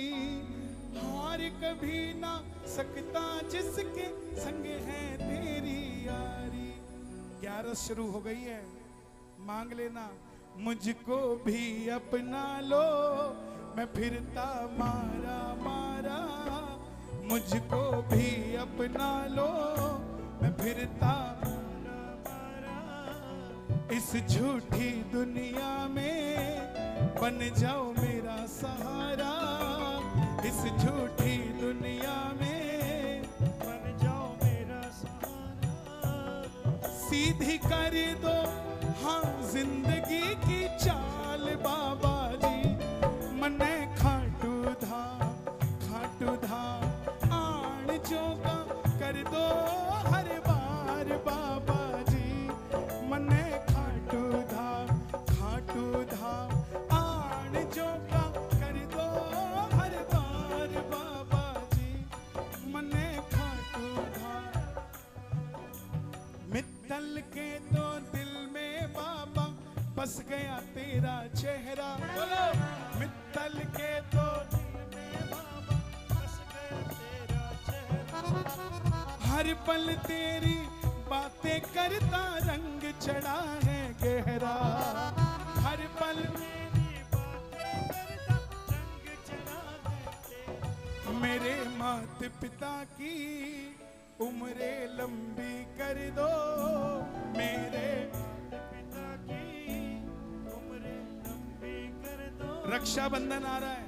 हार कभी ना सकता जिसके संग है तेरी यारी। 11 शुरू हो गई है, मांग लेना मुझको भी अपना लो, मैं फिरता मारा मारा, मुझको भी अपना लो, मैं फिरता मारा मारा। इस झूठी दुनिया में बन जाओ मेरा सहारा, इस झूठी दुनिया में बन जाओ मेरा सहारा। सीधी कर दो हाँ जिंदगी की चाल बाबा जी, मने खाटू धाम आन जोगा कर दो हर बार बाबा जी, मने खाटू धाम आन जोगा कर दो हर बार बाबा जी, मने खाटू धाम। मित्तल के तो दिल में बाबा बस गया तेरा चेहरा, बोलो मित्तल के तो दिल में बाबा बस गया तेरा चेहरा। हर पल तेरी बातें करता रंग चढ़ा है गहरा, हर पल तेरी बातें करता रंग चढ़ा है तेरा। मेरे माता पिता की उम्रे लंबी कर दो, मेरे पिता की उम्र लंबी कर दो। रक्षाबंधन आ रहा है,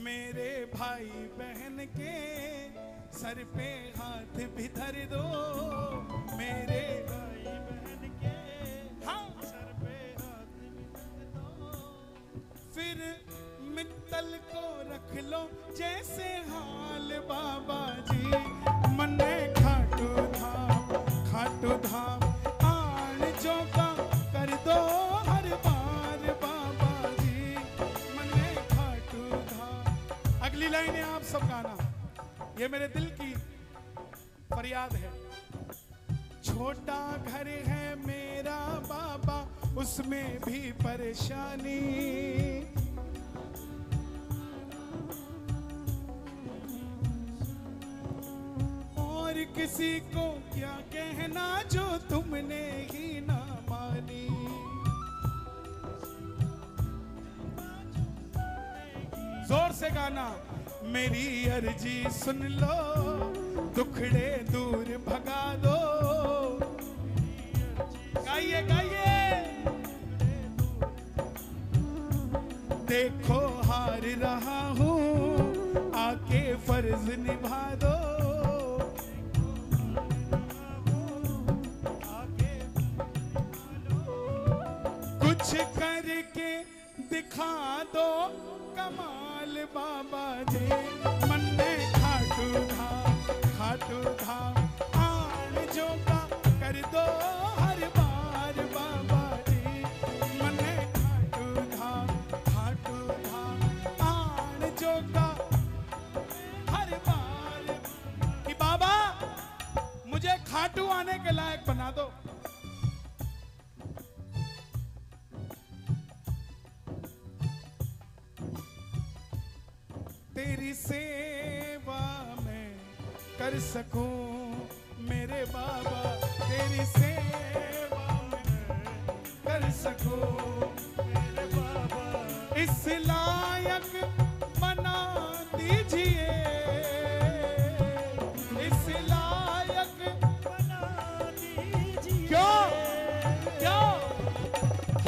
मेरे भाई बहन के सर पे हाथ भी धर दो, मेरे भाई बहन के हाँ सर पे हाथ भी रख दो। जो का कर दो हर बार बाबा जी मने खाटू धाम। अगली लाइन है आप सब गाना, ये मेरे दिल की फरियाद है। छोटा घर है मेरा बाबा उसमें भी परेशानी, और किसी को क्या कहना जो तुमने ही ना मानी। जोर से गाना, मेरी अर्जी सुन लो दुखड़े दूर भगा दो। गाइए गाइए, देखो हार रहा हूँ आके फर्ज निभा दो। कुछ करके दिखा दो कमाल बाबा जी मन में खाटू धाम आन जो का कर दो हर बार बाबा जी मन में खाटू धाम आन जो का हर बार। कि बाबा मुझे खाटू आने के लायक बना दो। तेरी सेवा में कर सकूं मेरे बाबा, तेरी सेवा में कर सकूं मेरे बाबा, इस लायक बना दीजिए, इस लायक बना दीजिए। क्यों क्यों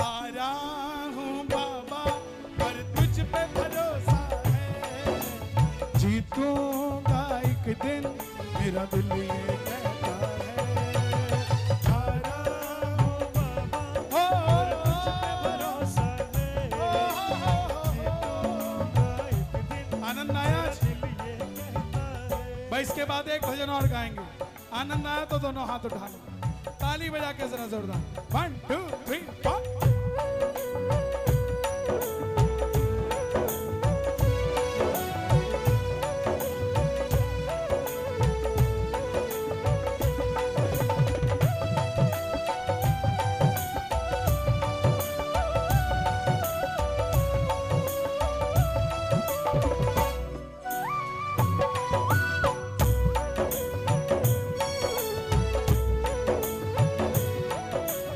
हारा हूं बाबा पर तुझ पे भरोसा, जीतूंगा एक दिन मेरा दिल ये कहता है। हारा हूँ बाबा पर तुझ पे भरोसा है, जीतूंगा एक दिन आनंद आया दिल ये कहता है। भाई इसके बाद एक भजन और गाएंगे, आनंद आया तो दोनों हाथ उठा लो, ताली बजा के जरा जोरदार 1 2 3 4।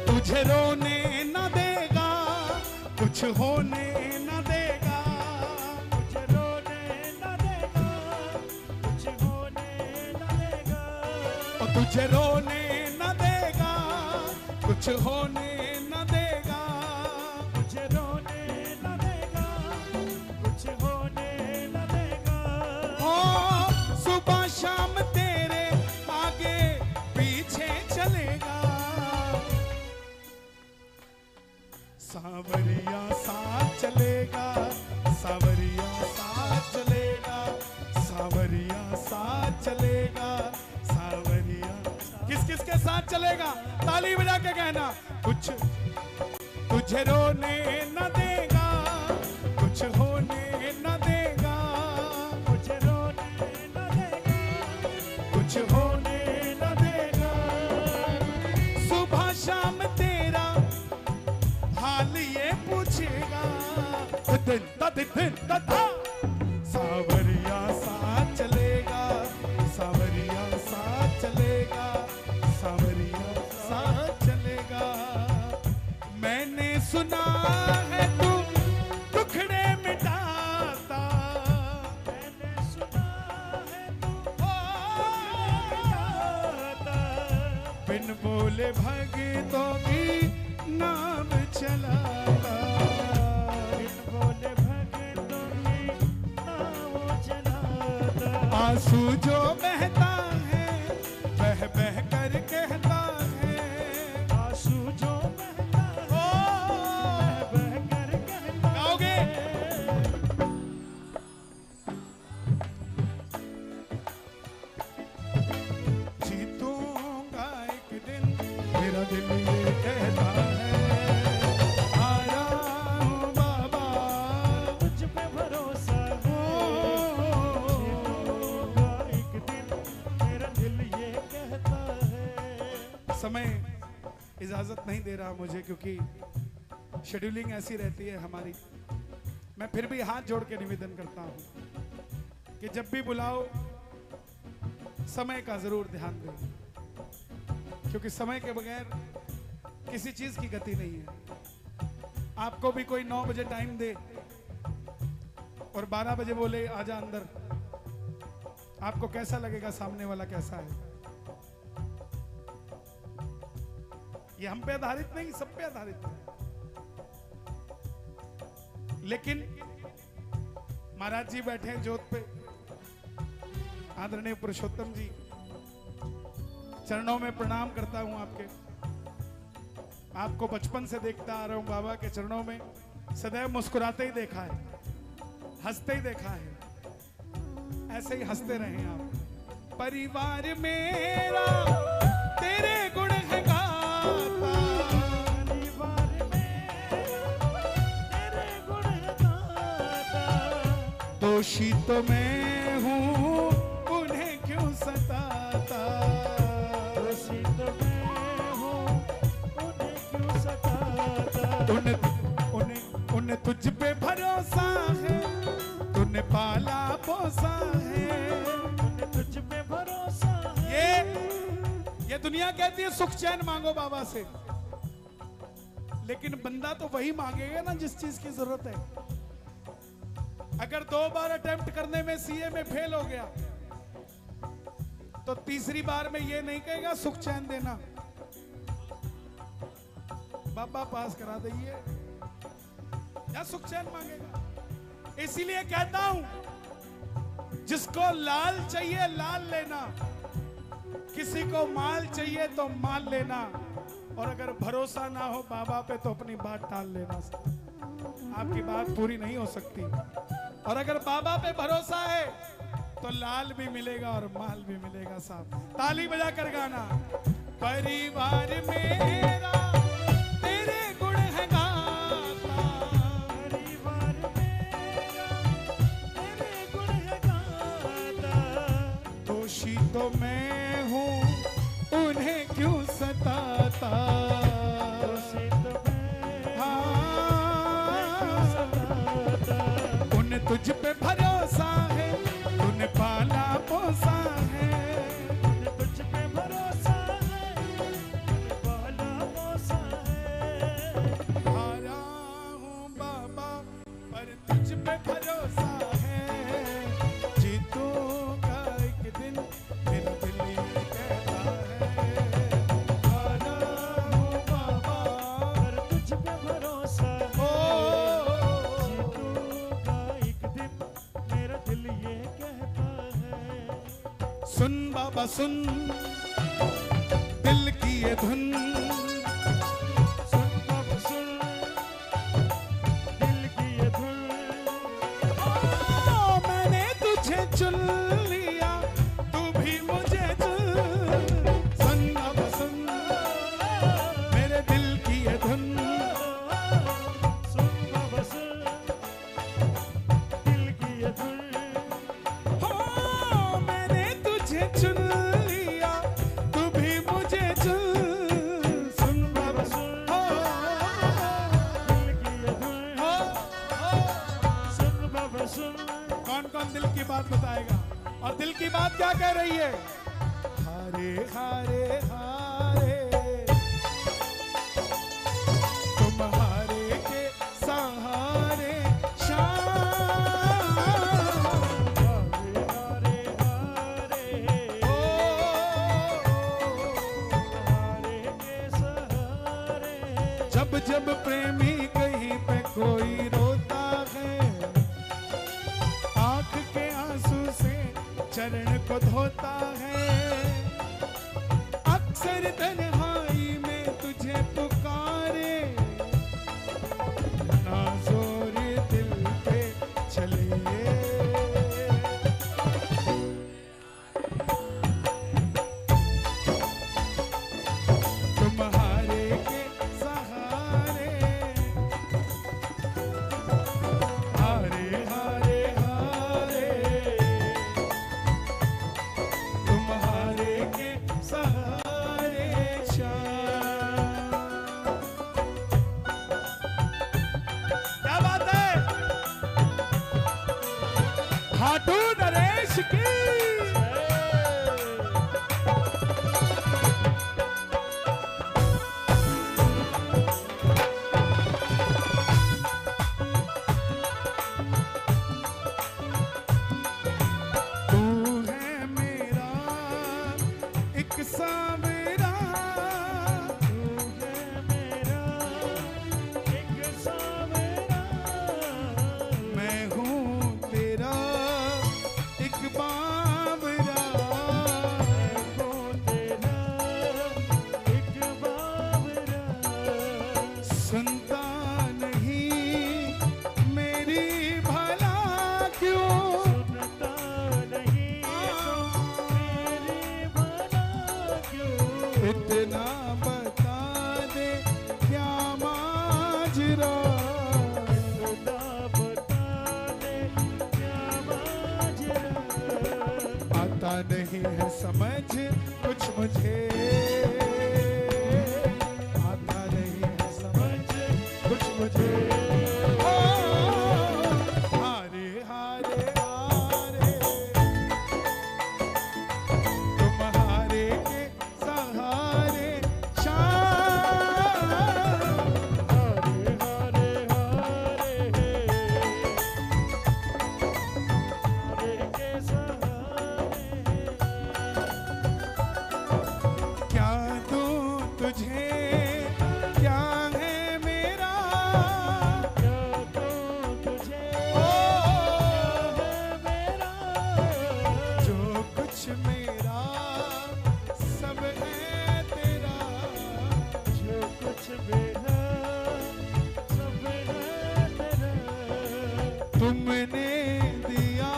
तुझे रोने न देगा कुछ होने न देगा, तुझे रोने न देगा कुछ होने न देगा, और तुझे रोने न देगा कुछ होने न देगा, तुझे रोने न देगा कुछ होने न देगा। हो सुबह शाम तेरे आगे पीछे चलेगा, सावरिया साथ चलेगा, सावरिया साथ चलेगा, सावरिया साथ चलेगा, सावरिया किस किस के साथ चलेगा? ताली बजा के कहना, कुछ तुझे रोने न देगा कुछ होने न देगा, तुझे रोने न देगा कुछ होने न देगा। सुबह शाम तेरा हाल ये पूछेगा, सावरिया साथ चलेगा, सावरिया साथ चलेगा, सावरिया साथ चलेगा। मैंने सुना है तू दुखड़े मिटाता, मैंने सुना है तू मिटाता, बिन बोले भगतों की नाम चलाता, बिन बोले भगतों की नाम चलाता। आंसू जो बहता है बह बह कर कहता है, आंसू जो बहता है बह बह कर कहता। गाओगे? जीतूंगा एक दिन मेरा दिल ये कहता समय इजाजत नहीं दे रहा मुझे, क्योंकि शेड्यूलिंग ऐसी रहती है हमारी। मैं फिर भी हाथ जोड़ के निवेदन करता हूं कि जब भी बुलाओ समय का जरूर ध्यान दें, क्योंकि समय के बगैर किसी चीज की गति नहीं है। आपको भी कोई 9 बजे टाइम दे और 12 बजे बोले आजा अंदर, आपको कैसा लगेगा? सामने वाला कैसा है? ये हम पे आधारित नहीं, सब पे आधारित है। लेकिन महाराज जी बैठे हैं जोत पे, आदरणीय पुरुषोत्तम जी, चरणों में प्रणाम करता हूं आपके। आपको बचपन से देखता आ रहा हूं, बाबा के चरणों में सदैव मुस्कुराते ही देखा है, हंसते ही देखा है, ऐसे ही हंसते रहे आप। परिवार मेरा तेरे गुण है गाता, परिवार मेरा तेरे गुण गाता, दोषी तो मैं हूँ उन्हें क्यों सताता, दोषी तो मैं हूँ उन्हें क्यों सताता, उन्हें तुझ पे भरोसा है, तूने पाला पोसा है, उन्हें तुझ पे भरोसा है। ये दुनिया कहती है सुख चैन मांगो बाबा से, लेकिन बंदा तो वही मांगेगा ना जिस चीज की जरूरत है। अगर 2 बार अटेम्प्ट करने में सीए में फेल हो गया तो तीसरी बार में ये नहीं कहेगा सुख चैन देना, बाबा पास करा दीजिए, या सुख चैन मांगेगा। इसीलिए कहता हूं जिसको लाल चाहिए लाल लेना, किसी को माल चाहिए तो माल लेना, और अगर भरोसा ना हो बाबा पे तो अपनी बात टाल लेना। आपकी बात पूरी नहीं हो सकती। और अगर बाबा पे भरोसा है तो लाल भी मिलेगा और माल भी मिलेगा। साहब ताली बजा कर गाना। परिवार मेरा तेरे गुण है गाता, परिवार मेरा तेरे गुण है गाता, दोषी तो मैं हूँ उन्हें क्यों सताता, दोषी तो मैं हाँ, सताता, उन्हें तुझ पे भरोसा है, तूने पाला पोसा है, उन्हें तुझ पे भरोसा है, उन्हें पाला पोसा है। हारा हूँ बाबा पर तुझ पे भरोसा है, जीतूंगा एक दिन मेरा दिल ये कहता है। हारा हूँ बाबा पर तुझ पे भरोसा है, जीतूंगा एक दिन मेरा दिल ये कहता है। सुन बाबा सुन दिल की ये धुन, सुन बाबा सुन दिल की ये धुन, मैंने तुझे चुन लिया तू भी मुझे चुन। सुन बाबा सुन मेरे दिल की ये धुन, सुन बाबा सुन दिल की ये धुन, हो मैंने तुझे चुन लिया तू भी मुझे चुन। सुन बाबा सुन दिल की ये धुन, सुन बाबा सुन। कौन कौन दिल की बात बताएगा? और दिल की बात क्या कह रही है? हारे हारे हारे तुम हारे के सहारे शाम, हारे हारे हारे ओ, हारे के सहारे, जब जब प्रेमी कहीं पे कोई रोता है, आंख के आंसू से चरण को धोता है, अक्सर तन्हाई में तुझे पुकारे, ना जोर दिल पे चले। तुम हारे के सहारे, हारे हारे हारे सुनता नहीं मेरी भला क्यों, सुनता नहीं तो मेरी भला क्यों, इतना बता दे क्या माजरा, इतना बता दे क्या माजरा, आता नहीं है समझ कुछ मुझे, आता नहीं है समझ कुछ मुझे। ओ, हारे हारे हारे तुम हारे के सहारे शाम, हारे हारे हारे हारे के सहारे, क्या दूं तुझे क्या है मेरा, क्या तो तुझे ओ, है मेरा, जो कुछ मेरा सब है तेरा, जो कुछ मेरा सब है तेरा, तुमने दिया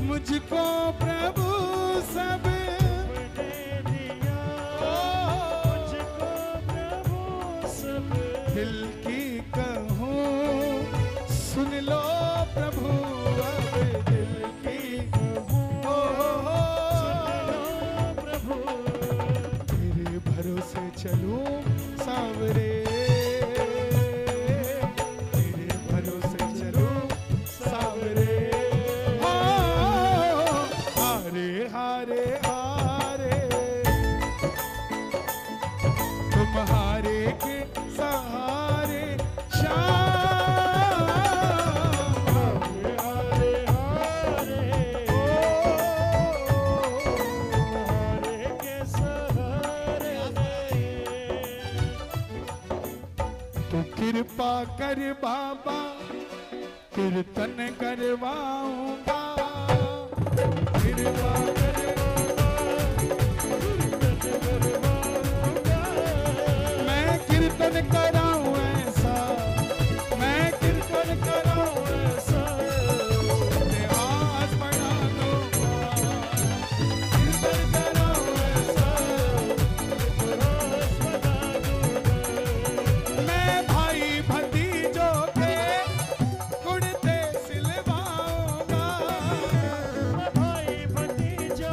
मुझको प्रभु सब, तुमने दिया मुझको प्रभु सब, दिल की कहूँ सुन लो प्रभु, अब दिल की कहूँ सुन लो प्रभु, तेरे भरोसे चलूं सावरे, तेरे भरोसे चलूं सावरे, ओ, हारे हारे हारे तुम हारे के सहारे शाम, हारे हारे हारे हारे के सहारे, तो कृपा कर बाबा कीर्तन करवाऊंगा, कृपा कर मैं कीर्तन कराऊं ऐसा, मैं कीर्तन कराऊं ऐसा, इतिहास बना दूंगा, कीर्तन कराऊं ऐसा, मैं भाई भतीजों के कुर्ते सिलवाऊंगा, भाई भतीजों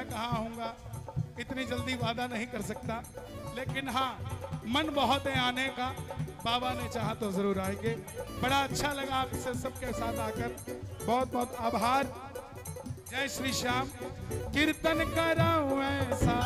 मैं कहाँ आऊँगा, इतनी जल्दी वादा नहीं कर सकता, लेकिन हाँ मन बहुत है आने का। बाबा ने चाहा तो जरूर आएंगे। बड़ा अच्छा लगा आपसे सबके साथ आकर, बहुत बहुत आभार। जय श्री श्याम। कीर्तन कराऊं ऐसा